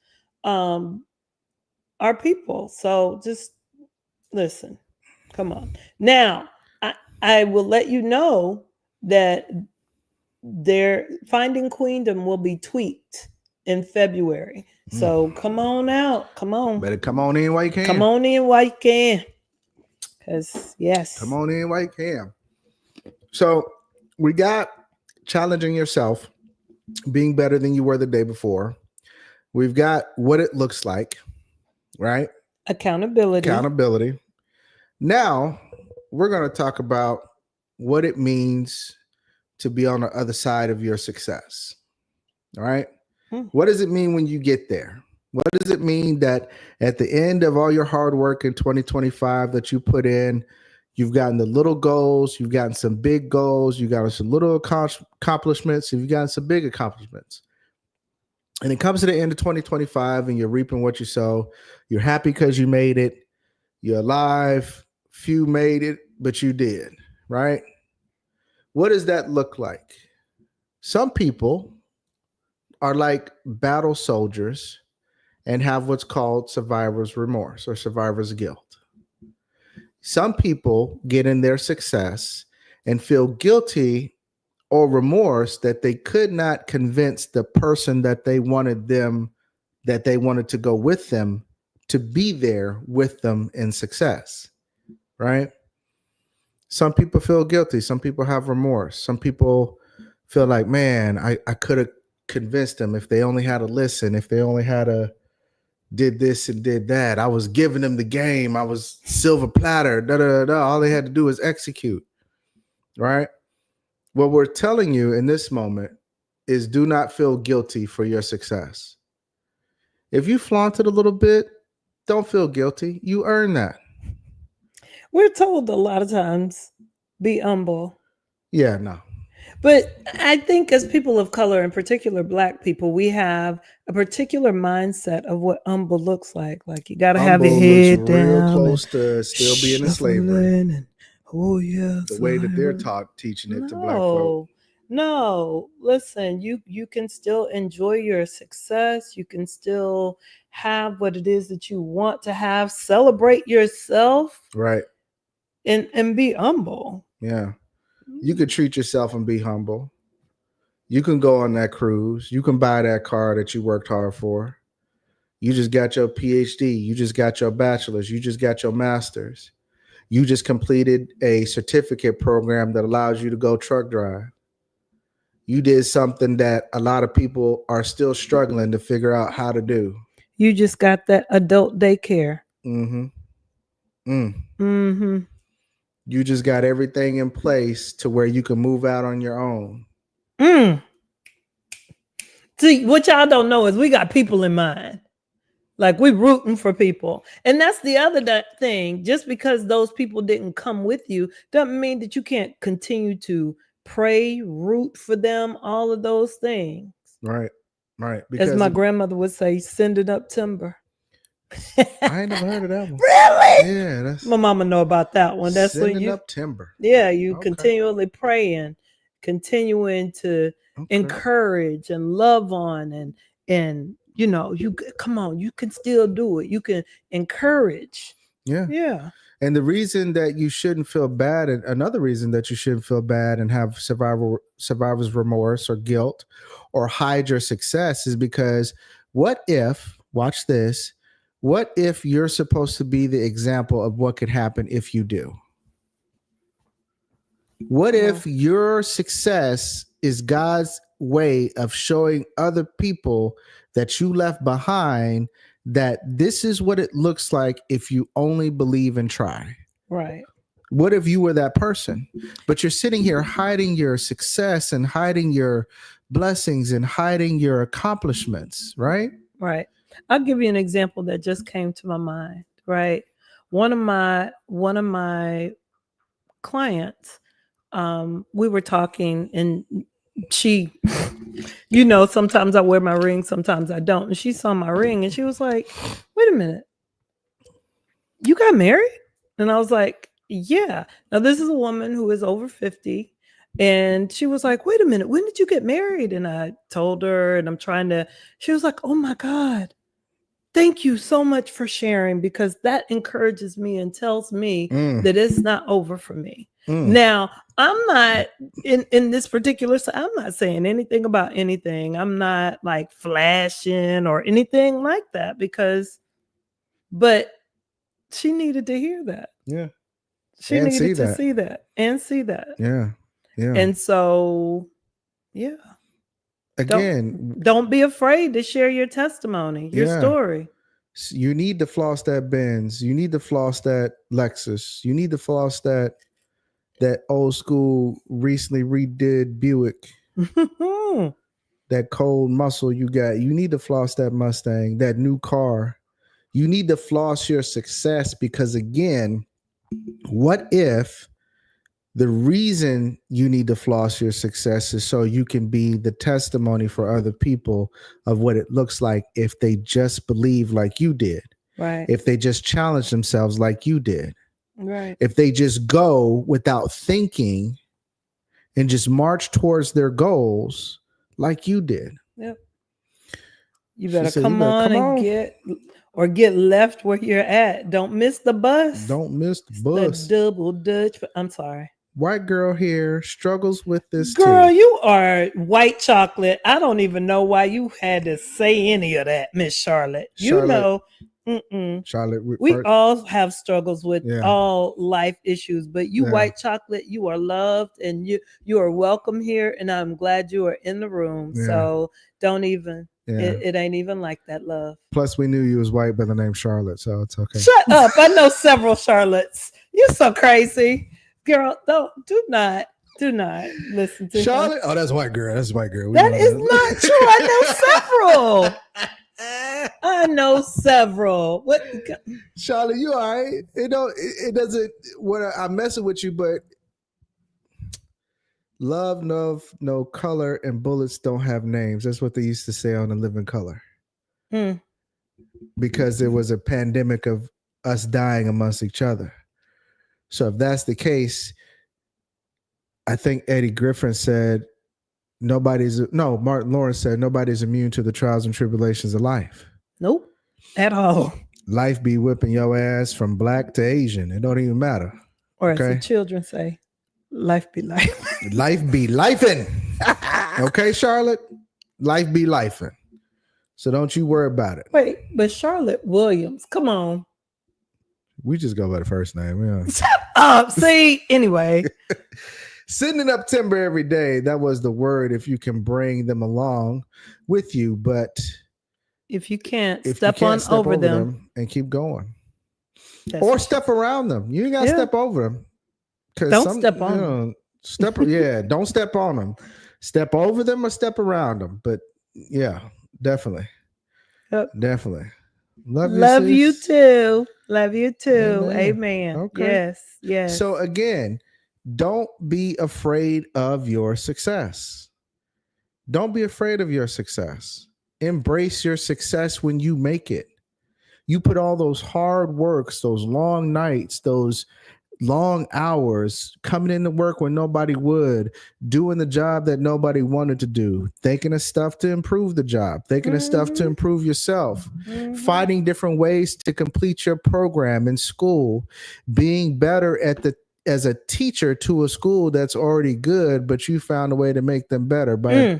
our people. So just listen. Come on. Now, I will let you know that their Finding Queendom will be tweaked in February. So come on out. Come on. Better come on in while you can. Come on in while you can. Because, yes. Come on in while you can. So we got challenging yourself, being better than you were the day before. We've got what it looks like, right? Accountability. Now we're going to talk about what it means to be on the other side of your success. All right. What does it mean when you get there? What does it mean that at the end of all your hard work in 2025 that you put in, you've gotten the little goals, you've gotten some big goals, you've gotten some little accomplishments, and you've gotten some big accomplishments. And it comes to the end of 2025 and you're reaping what you sow. You're happy because you made it. You're alive. Few made it, but you did, right? What does that look like? Some people are like battle soldiers and have what's called survivor's remorse or survivor's guilt. Some people get in their success and feel guilty or remorse that they could not convince the person that they wanted to go with them to be there with them in success, right? Some people feel guilty. Some people have remorse. Some people feel like, man, I could have convinced them if they only had to listen, if they only had to did this and did that. I was giving them the game. I was silver platter. All they had to do was execute, right? What we're telling you in this moment is do not feel guilty for your success. If you flaunted a little bit, don't feel guilty. You earn that. We're told a lot of times, be humble. Yeah, no. But I think as people of color, in particular Black people, we have a particular mindset of what humble looks like. Like you got to have your head down. Real close to still being in slavery. And, oh yeah, the way that they're teaching it to Black folk. No, listen, you can still enjoy your success. You can still have what it is that you want to have. Celebrate yourself. Right. And be humble. Yeah. You could treat yourself and be humble. You can go on that cruise. You can buy that car that you worked hard for. You just got your PhD. You just got your bachelor's. You just got your master's. You just completed a certificate program that allows you to go truck drive. You did something that a lot of people are still struggling to figure out how to do. You just got that adult daycare. You just got everything in place to where you can move out on your own. See, what y'all don't know is we got people in mind. Like we're rooting for people. And that's the other thing. Just because those people didn't come with you doesn't mean that you can't continue to pray, root for them, all of those things. Right. Because as my grandmother would say, send it up timber. I ain't never heard of that one. Really? Yeah, that's my mama know about that one. That's sending when you up timber. Yeah, you continually praying, continuing to encourage and love on, and you know, you come on, you can still do it. You can encourage. Yeah. And the reason that you shouldn't feel bad, and another reason that you shouldn't feel bad and have survivor's remorse or guilt or hide your success is because what if, watch this, what if you're supposed to be the example of what could happen if you do? What if your success is God's way of showing other people that you left behind that this is what it looks like if you only believe and try? Right. What if you were that person? But you're sitting here hiding your success and hiding your blessings and hiding your accomplishments, right? Right. I'll give you an example that just came to my mind, right? One of my clients, we were talking, and she, sometimes I wear my ring, sometimes I don't. And she saw my ring and she was like, wait a minute, you got married? And I was like, yeah. Now, this is a woman who is over 50. And she was like, wait a minute, when did you get married? And I told her, and she was like, oh my God, thank you so much for sharing, because that encourages me and tells me that it's not over for me. Now, I'm not in this particular, I'm not saying anything about anything. I'm not like flashing or anything like that, but she needed to hear that. Yeah. She needed to see that and see that. Yeah. Yeah. And so, yeah. Again, don't be afraid to share your testimony, your story. You need to floss that Benz. You need to floss that Lexus. You need to floss that old school recently redid Buick. That cold muscle you got. You need to floss that Mustang, that new car. You need to floss your success, because again, what if the reason you need to floss your success is so you can be the testimony for other people of what it looks like if they just believe like you did. Right. If they just challenge themselves like you did. Right. If they just go without thinking and just march towards their goals like you did. Yep. You better come on. Get left where you're at. Don't miss the bus. Don't miss the bus. The double Dutch. I'm sorry. White girl here struggles with this girl too. You are white chocolate. I don't even know why you had to say any of that, Miss Charlotte. Charlotte, Charlotte, we all have struggles with all life issues, but you white chocolate, you are loved and you are welcome here, and I'm glad you are in the room. So don't even it ain't even like that, love. Plus we knew you was white by the name Charlotte, so it's okay. Shut up. I know several Charlottes. You're so crazy. Girl, do not listen to Charlotte. Oh, that's white girl. That's white girl. That is not true. I know several. I know several. What, Charlotte? You all right? It doesn't. I'm messing with you, but love, no color, and bullets don't have names. That's what they used to say on The Living Color. Because there was a pandemic of us dying amongst each other. So if that's the case, I think Eddie Griffin said Martin Lawrence said nobody's immune to the trials and tribulations of life. Nope, at all. Life be whipping your ass from black to Asian. It don't even matter. Or as the children say, life be life. Life be lifing. Okay, Charlotte? Life be lifing. So don't you worry about it. Wait, but Charlotte Williams, come on. We just go by the first name. Yeah. Shut up. See, anyway. Sending up timber every day. That was the word, if you can bring them along with you. But if you can't, step over them and keep going. Or step around them. You ain't got to step over them. Don't step on them. Don't step on them. Step over them or step around them. But yeah, definitely. Yep. Definitely. Love you too. Love you too. Amen. Okay. Yes. So again, don't be afraid of your success. Don't be afraid of your success. Embrace your success when you make it. You put all those hard works, those long nights, those long hours, coming into work when nobody would, doing the job that nobody wanted to do, thinking of stuff to improve the job, thinking of stuff to improve yourself, finding different ways to complete your program in school, being better as a teacher to a school that's already good, but you found a way to make them better by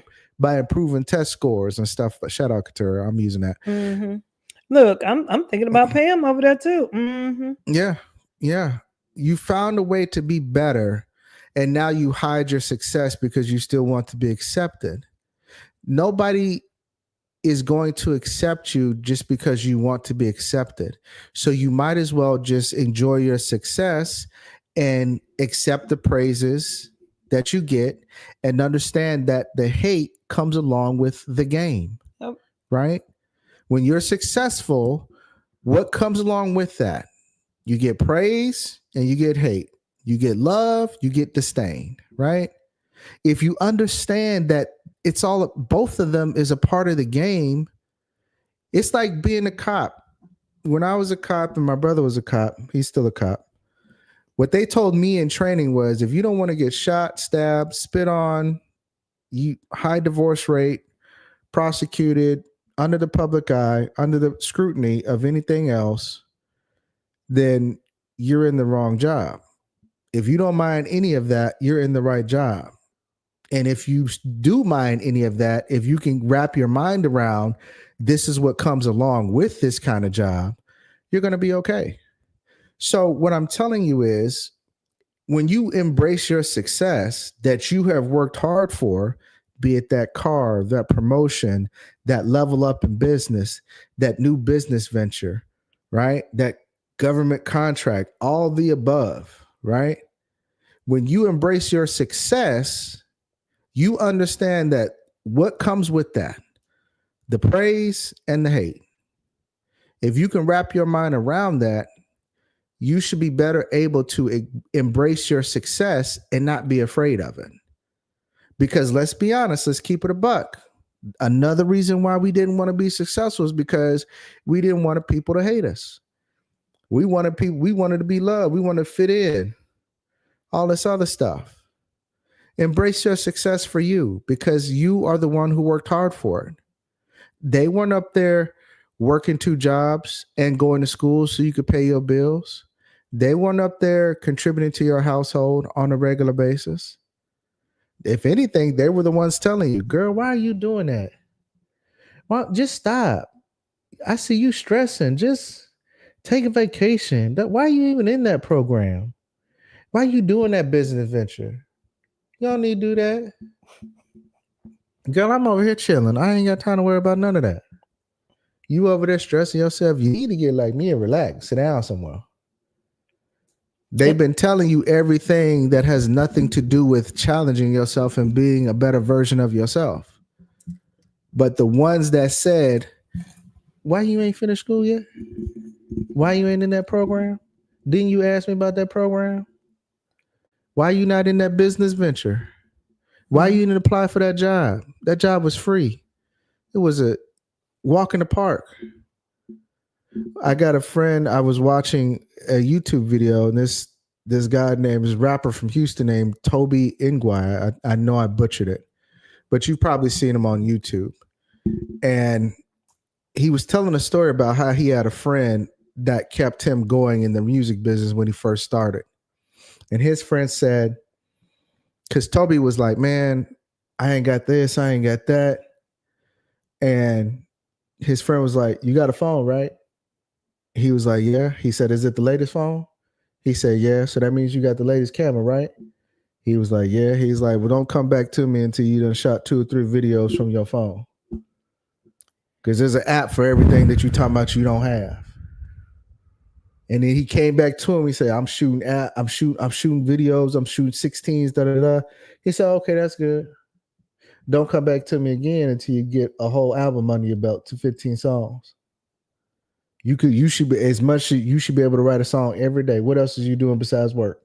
improving test scores and stuff. Shout out Katura. I'm using that. Look, I'm thinking about Pam over there too. Yeah. You found a way to be better, and now you hide your success because you still want to be accepted. Nobody is going to accept you just because you want to be accepted. So you might as well just enjoy your success and accept the praises that you get and understand that the hate comes along with the game, right? When you're successful, what comes along with that? You get praise and you get hate. You get love, you get disdain, right? If you understand that it's all, both of them is a part of the game, it's like being a cop. When I was a cop and my brother was a cop, he's still a cop. What they told me in training was, if you don't want to get shot, stabbed, spit on, high divorce rate, prosecuted, under the public eye, under the scrutiny of anything else, then you're in the wrong job. If you don't mind any of that, you're in the right job. And if you do mind any of that, if you can wrap your mind around this is what comes along with this kind of job, you're going to be okay. So what I'm telling you is, when you embrace your success that you have worked hard for, be it that car, that promotion, that level up in business, that new business venture, right? That government contract, all the above, right? When you embrace your success, you understand that what comes with that, the praise and the hate. If you can wrap your mind around that, you should be better able to embrace your success and not be afraid of it. Because let's be honest, let's keep it a buck. Another reason why we didn't want to be successful is because we didn't want people to hate us. We wanted to be loved. We wanted to fit in. All this other stuff. Embrace your success for you, because you are the one who worked hard for it. They weren't up there working 2 jobs and going to school so you could pay your bills. They weren't up there contributing to your household on a regular basis. If anything, they were the ones telling you, girl, why are you doing that? Well, just stop. I see you stressing. Just take a vacation. Why are you even in that program? Why are you doing that business venture? You don't need to do that. Girl, I'm over here chilling. I ain't got time to worry about none of that. You over there stressing yourself. You need to get like me and relax. Sit down somewhere. They've been telling you everything that has nothing to do with challenging yourself and being a better version of yourself. But the ones that said, why you ain't finished school yet? Why you ain't in that program? Didn't you ask me about that program? Why you not in that business venture? Why you didn't apply for that job? That job was free. It was a walk in the park. I got a friend, I was watching a YouTube video, and this guy named, this rapper from Houston named Toby Ingwai. I know I butchered it, but you've probably seen him on YouTube. And he was telling a story about how he had a friend that kept him going in the music business when he first started. And his friend said, because Toby was like, man, I ain't got this, I ain't got that. And his friend was like, you got a phone, right? He was like, yeah. He said, is it the latest phone? He said, yeah. So that means you got the latest camera, right? He was like, yeah. He's like, well, don't come back to me until you done shot 2 or 3 videos from your phone. Because there's an app for everything that you talking about you don't have. And then he came back to him. He said, I'm shooting videos. I'm shooting 16s, da da da. He said, okay, that's good. Don't come back to me again until you get a whole album under your belt to 15 songs. You should be able to write a song every day. What else is you doing besides work?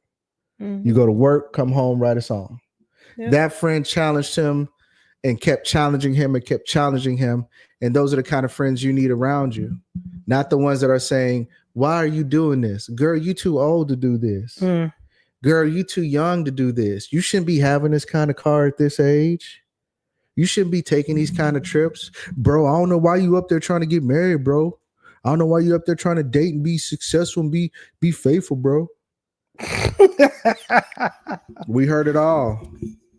Mm-hmm. You go to work, come home, write a song. Yep. That friend challenged him and kept challenging him and kept challenging him. And those are the kind of friends you need around you. Not the ones that are saying, why are you doing this? Girl, you too old to do this. Mm. Girl, you too young to do this. You shouldn't be having this kind of car at this age. You shouldn't be taking these kind of trips. Bro, I don't know why you up there trying to get married, bro. I don't know why you up there trying to date and be successful and be faithful, bro. We heard it all.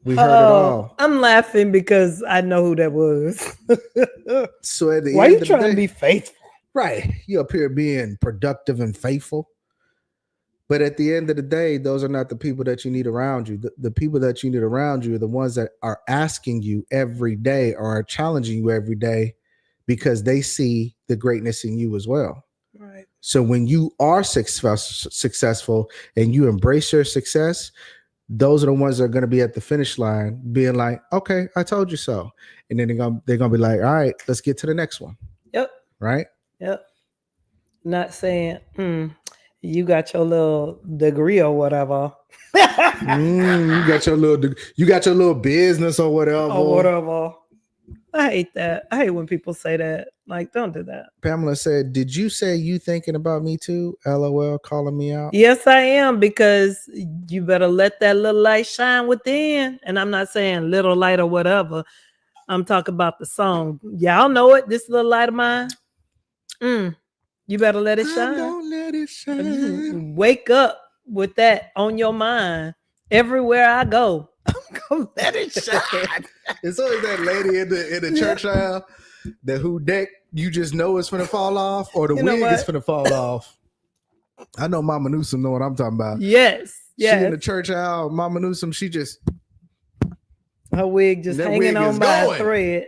We heard it all. I'm laughing because I know who that was. So at the why end you trying to be faithful? Right. You up here being productive and faithful. But at the end of the day, those are not the people that you need around you. The people that you need around you are the ones that are asking you every day or are challenging you every day because they see the greatness in you as well. Right. So when you are successful and you embrace your success, those are the ones that are going to be at the finish line being like, okay, I told you so. And then they're going to be like, all right, let's get to the next one. Yep. Right. Yep. Not saying, You got your little degree or whatever. You got your little business or whatever. Or whatever. I hate that. I hate when people say that. Like, don't do that. Pamela said, "Did you say you thinking about me too? LOL, calling me out." Yes, I am, because you better let that little light shine within. And I'm not saying little light or whatever. I'm talking about the song. Y'all know it. This little light of mine. You better let it shine. Don't let it shine. Wake up with that on your mind everywhere I go. I'm gonna let it shine. It's always that lady in the church aisle that who deck you just know it's finna fall off, or the wig is finna fall off. I know Mama Newsom know what I'm talking about. Yes. She in the church aisle, Mama Newsom, she just her wig just hanging on by a thread.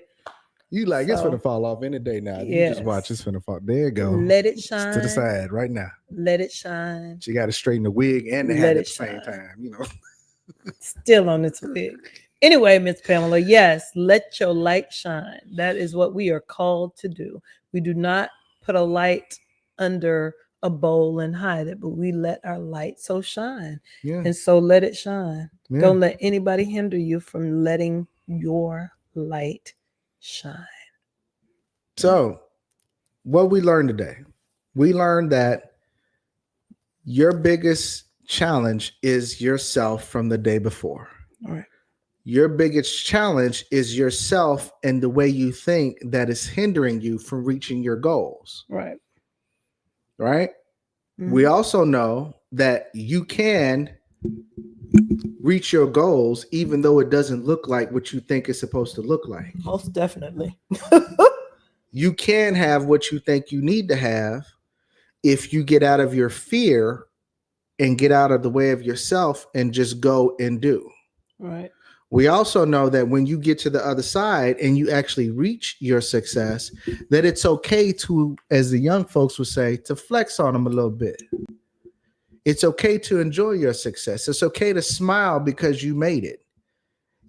You like, it's finna fall off any day now. You just watch, it's finna fall. There you go. Let it shine. It's to the side right now. Let it shine. She got to straighten the wig and the hat at the same time, you know. Still on its wig. Anyway, Miss Pamela, yes, let your light shine. That is what we are called to do. We do not put a light under a bowl and hide it, but we let our light so shine. Yeah. And so let it shine. Yeah. Don't let anybody hinder you from letting your light shine. So, what we learned today, we learned that your biggest challenge is yourself from the day before. All right. Your biggest challenge is yourself and the way you think that is hindering you from reaching your goals. Right. Right? Mm-hmm. We also know that you can reach your goals even though it doesn't look like what you think it's supposed to look like. Most definitely. You can have what you think you need to have if you get out of your fear and get out of the way of yourself and just go and do. Right. We also know that when you get to the other side and you actually reach your success, that it's okay to, as the young folks would say, to flex on them a little bit. It's okay to enjoy your success. It's okay to smile because you made it.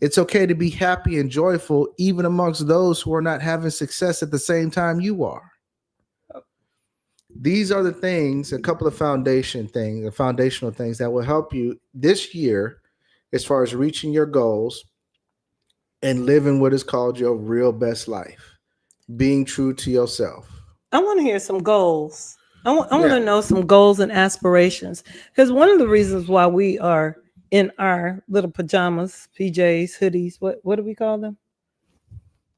It's okay to be happy and joyful even amongst those who are not having success at the same time you are. These are the things, a couple of foundational things that will help you this year as far as reaching your goals and living what is called your real best life, being true to yourself. I want to hear some goals. I want to know some goals and aspirations, because one of the reasons why we are in our little pajamas, PJs, hoodies, what do we call them?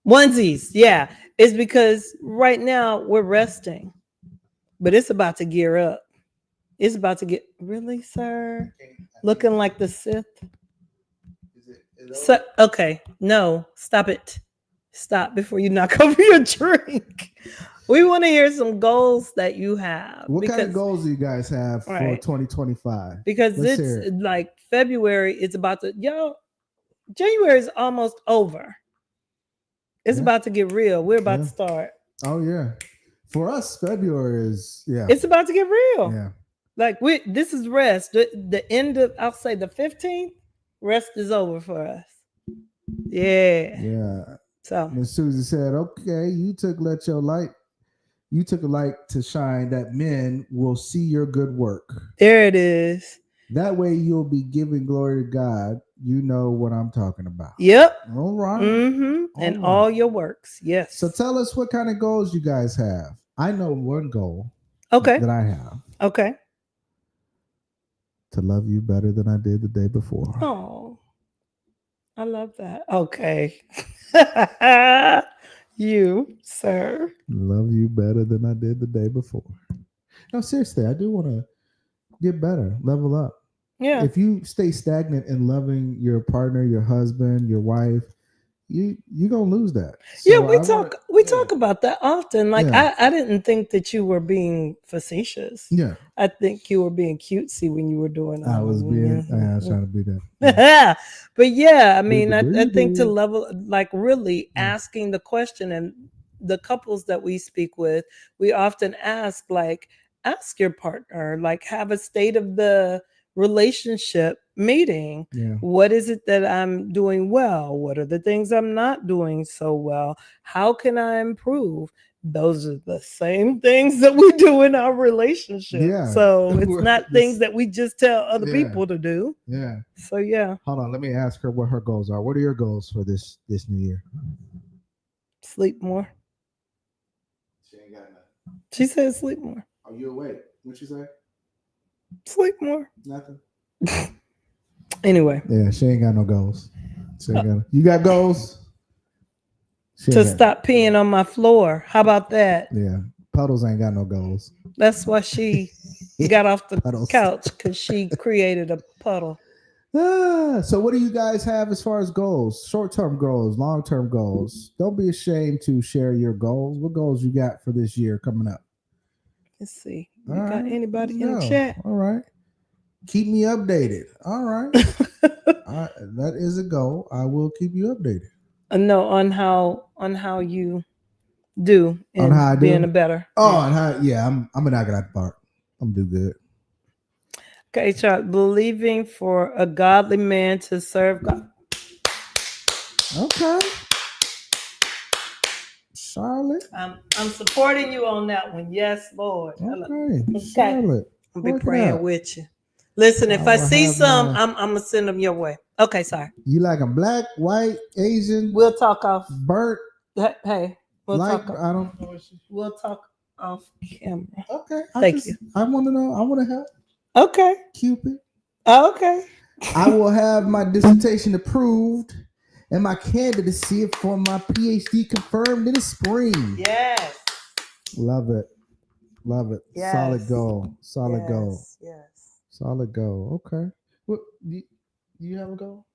Onesies. Yeah. Is because right now we're resting, but it's about to gear up. It's about to get really, sir, looking like the Sith. So, okay, no, stop it. Stop before you knock over your drink. We want to hear some goals that you have. What kind of goals do you guys have for 2025? Because it's like February, it's about to, January is almost over. It's about to get real. We're about to start. Oh, yeah. For us, February is, it's about to get real. Yeah. Like, this is rest. The end of, I'll say the 15th, rest is over for us. Yeah. Yeah. So Miss Susie said, okay, you took a light to shine that men will see your good work. There it is. That way you'll be giving glory to God. You know what I'm talking about. Yep. All right. Mm-hmm. And all your works. Yes. So tell us what kind of goals you guys have. I know one goal. Okay. That I have. Okay. To love you better than I did the day before. Oh, I love that. Okay. You, sir. Love you better than I did the day before. No, seriously, I do want to get better, level up. Yeah. If you stay stagnant in loving your partner, your husband, your wife, you're gonna lose that. So yeah, we talk about that often. Like I didn't think that you were being facetious. Yeah. I think you were being cutesy when you were doing that. I was trying to be that. Yeah. But yeah, I mean, I think to level, like really asking the question, and the couples that we speak with, we often ask your partner, like have a state of the relationship meeting. Yeah. What is it that I'm doing well? What are the things I'm not doing so well? How can I improve? those are the same things that we do in our relationship. Yeah. So it's not things that we just tell other Yeah. people to do. Yeah. So yeah. Hold on. Let me ask her what her goals are. What are your goals for this new year? Sleep more. She ain't got nothing. She said sleep more. Are you awake? What'd she say? Sleep more. Nothing. Anyway. Yeah, she ain't got no goals. You got goals? To stop peeing on my floor. How about that? Yeah. Puddles ain't got no goals. That's why she got off the couch, because she created a puddle. So what do you guys have as far as goals? Short-term goals, long-term goals. Don't be ashamed to share your goals. What goals you got for this year coming up? Let's see. You got anybody in the chat? All right. Keep me updated. All right. That is a goal. I will keep you updated. No, on how you do on how I do? being a better. Oh, and how? Yeah, I'm gonna knock it out the park. I'm gonna do good. Okay, Charlotte, believing for a godly man to serve God. Okay. Charlotte. I'm supporting you on that one. Yes, Lord. Okay. Charlotte. I'll be praying with you. Listen, if I see some, I'm gonna send them your way. Okay, sorry. You like them black, white, Asian? We'll talk off. Burnt. Hey, we'll talk. I don't know. We'll talk off camera. Okay. Thank you. I want to know. I want to help. Okay. Cupid. Okay. I will have my dissertation approved and my candidacy for my PhD confirmed in the spring. Yes. Love it. Love it. Yes. Solid goal. Solid goal. Yes. Solid goal. Okay. What do you have a goal?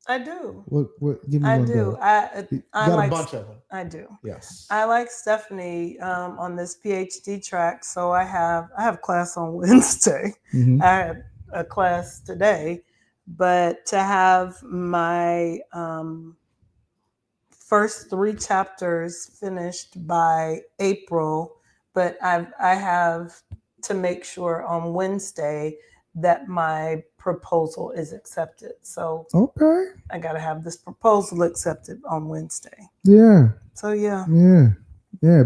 I do. What give me I one do. goal. I got like a bunch of them. I do. Yes. I like Stephanie on this PhD track. So I have class on Wednesday. Mm-hmm. I had a class today, but to have my first 3 chapters finished by April, but I have to make sure on Wednesday that my proposal is accepted. So okay, I got to have this proposal accepted on Wednesday. Yeah. So yeah.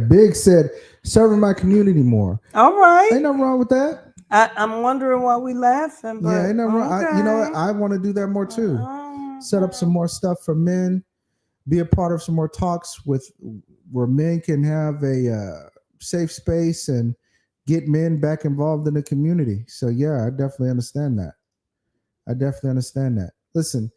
Big said serving my community more. All right. Ain't nothing wrong with that. I'm wondering why we laughing. But yeah, ain't nothing wrong. okay. You know what? I want to do that more too. Set up some more stuff for men. Be a part of some more talks where men can have a safe space and get men back involved in the community. So yeah, I definitely understand that. Listen,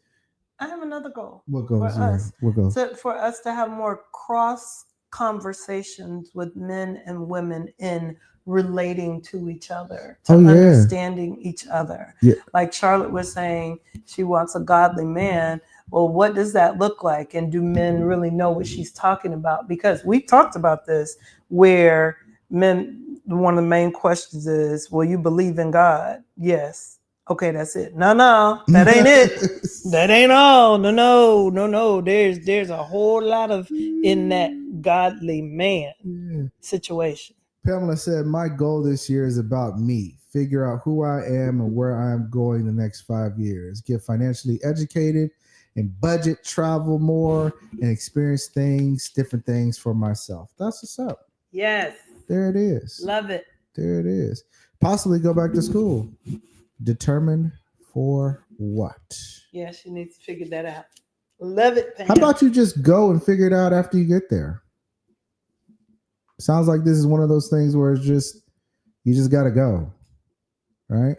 I have another goal. What goes? For us? What goes? For us to have more cross conversations with men and women in relating to each other, to understanding each other. Yeah. Like Charlotte was saying, she wants a godly man. Well, what does that look like? And do men really know what she's talking about? Because we talked about this where men, one of the main questions is, will you believe in God? Yes. Okay, that's it. No, that ain't it. That ain't all. No. There's a whole lot of in that godly man situation. Pamela said, my goal this year is about me. Figure out who I am and where I am going the next 5 years. Get financially educated and budget, travel more, and experience different things for myself. That's what's up. Yes. There it is. Love it. There it is. Possibly go back to school. Determined for what? Yeah, she needs to figure that out. Love it, Pam. How about you just go and figure it out after you get there? Sounds like this is one of those things where it's just, you just got to go. Right?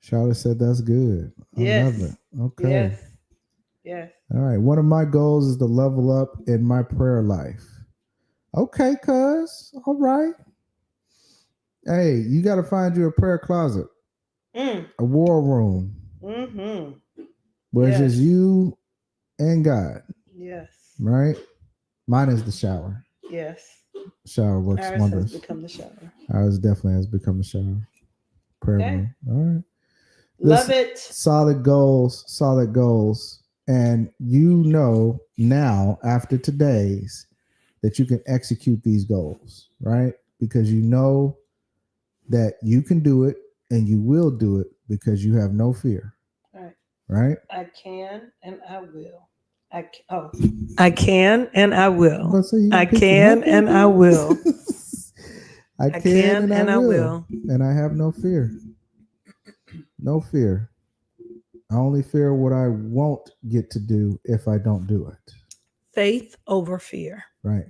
Charlotte said that's good. I love it. Okay. Yes. All right. One of my goals is to level up in my prayer life. Okay, cuz. All right. Hey, you got to find you a prayer closet. A war room. Mm-hmm. Where it's just you and God. Yes. Right? Mine is the shower. Yes. Shower works wonders. Has become the shower. Ours definitely has become the shower. Prayer room. All right. Love it. Solid goals. And you know now, after today's, that you can execute these goals, right? Because you know that you can do it and you will do it because you have no fear. Right. Right? I can and I will. I can and I will. I pick can them up, and I baby. will. I can and I will. will. And I have no fear. No fear. I only fear what I won't get to do if I don't do it. Faith over fear. Right.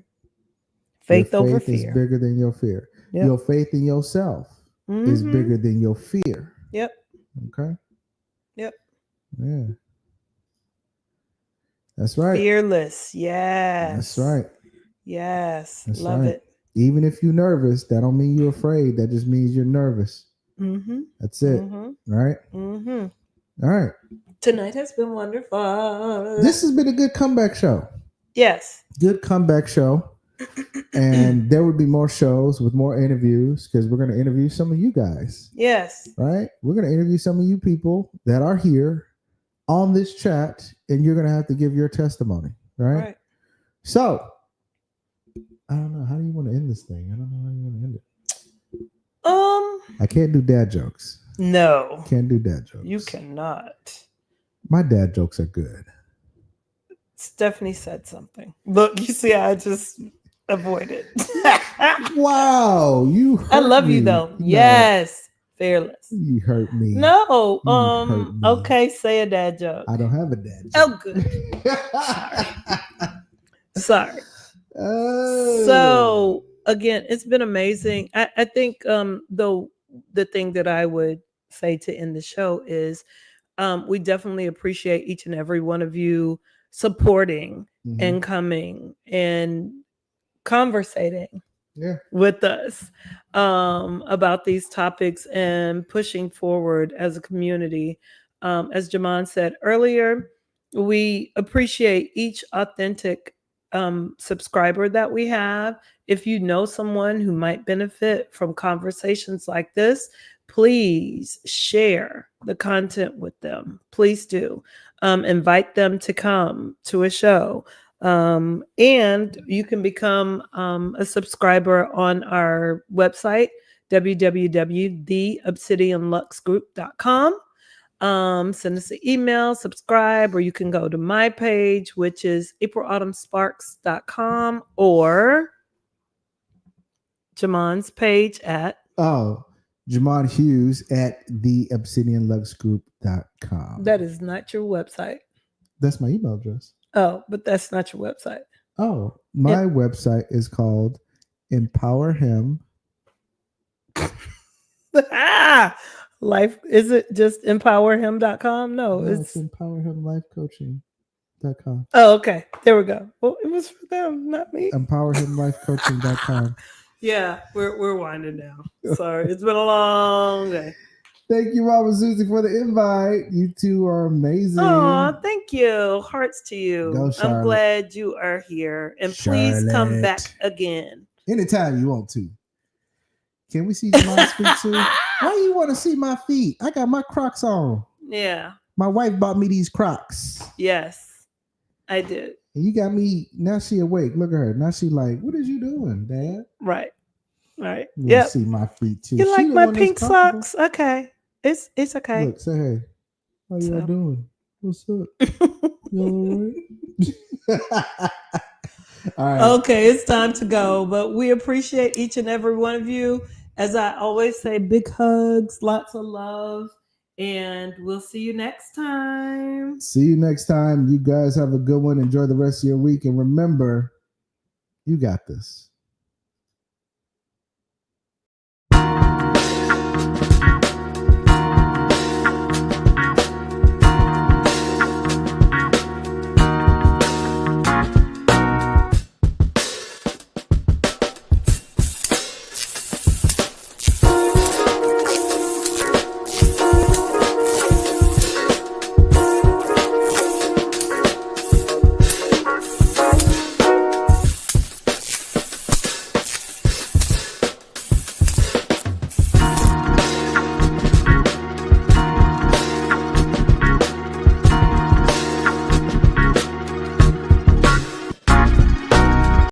Faith your over faith is fear. bigger than your fear. Yep. Your faith in yourself is bigger than your fear. Yep. Okay. Yep. Yeah. That's right. Fearless. Yes. That's right. Yes. That's Love right. it. Even if you're nervous, that don't mean you're afraid. That just means you're nervous. That's it. Right? All right. Tonight has been wonderful. This has been a good comeback show. Yes. Good comeback show. And there would be more shows with more interviews because we're going to interview some of you guys. Yes. Right? We're going to interview some of you people that are here on this chat, and you're going to have to give your testimony. Right? So, I don't know. How do you want to end this thing? I don't know how you want to end it. I can't do dad jokes. No. Can't do dad jokes. You cannot. My dad jokes are good. Stephanie said something. Look, you see, I just avoided. Wow, you hurt I love me. you though. No, yes. Fearless. You hurt me. No. Hurt me. Okay, say a dad joke. I don't have a dad joke. Oh, good. Sorry. Oh. So again, it's been amazing. I think though the thing that I would say to end the show is we definitely appreciate each and every one of you supporting and coming and conversating with us about these topics and pushing forward as a community. As Jamon said earlier, we appreciate each authentic subscriber that we have. If you know someone who might benefit from conversations like this, please share the content with them. Please do. Invite them to come to a show. And you can become a subscriber on our website, www.theobsidianluxgroup.com. Send us an email, subscribe, or you can go to my page, which is aprilautumnsparks.com, or Jamon's page at Jamon Hughes at theobsidianluxgroup.com. That is not your website. That's my email address. Oh, but that's not your website. Oh, my website is called Empower Him. Life, is it just empowerhim.com? No, it's empowerhimlifecoaching.com. Oh, okay. There we go. Well, it was for them, not me. Empowerhimlifecoaching.com. Yeah, we're winding down. Sorry, it's been a long day. Thank you, Mama Susie, for the invite. You two are amazing. Oh, thank you. Hearts to you. Go, I'm glad you are here. And please come back again. Anytime you want to. Can we see Jamon's feet too? Why do you want to see my feet? I got my Crocs on. Yeah. My wife bought me these Crocs. Yes, I did. And you got me, now she awake. Look at her. Now she like, what is you doing, Dad? Right. You see my feet too. You like my pink socks? Okay. It's okay. Look, say hey. How y'all doing? What's up? You all right? All right. Okay, it's time to go. But we appreciate each and every one of you. As I always say, big hugs, lots of love, and we'll see you next time. See you next time. You guys have a good one. Enjoy the rest of your week. And remember, you got this.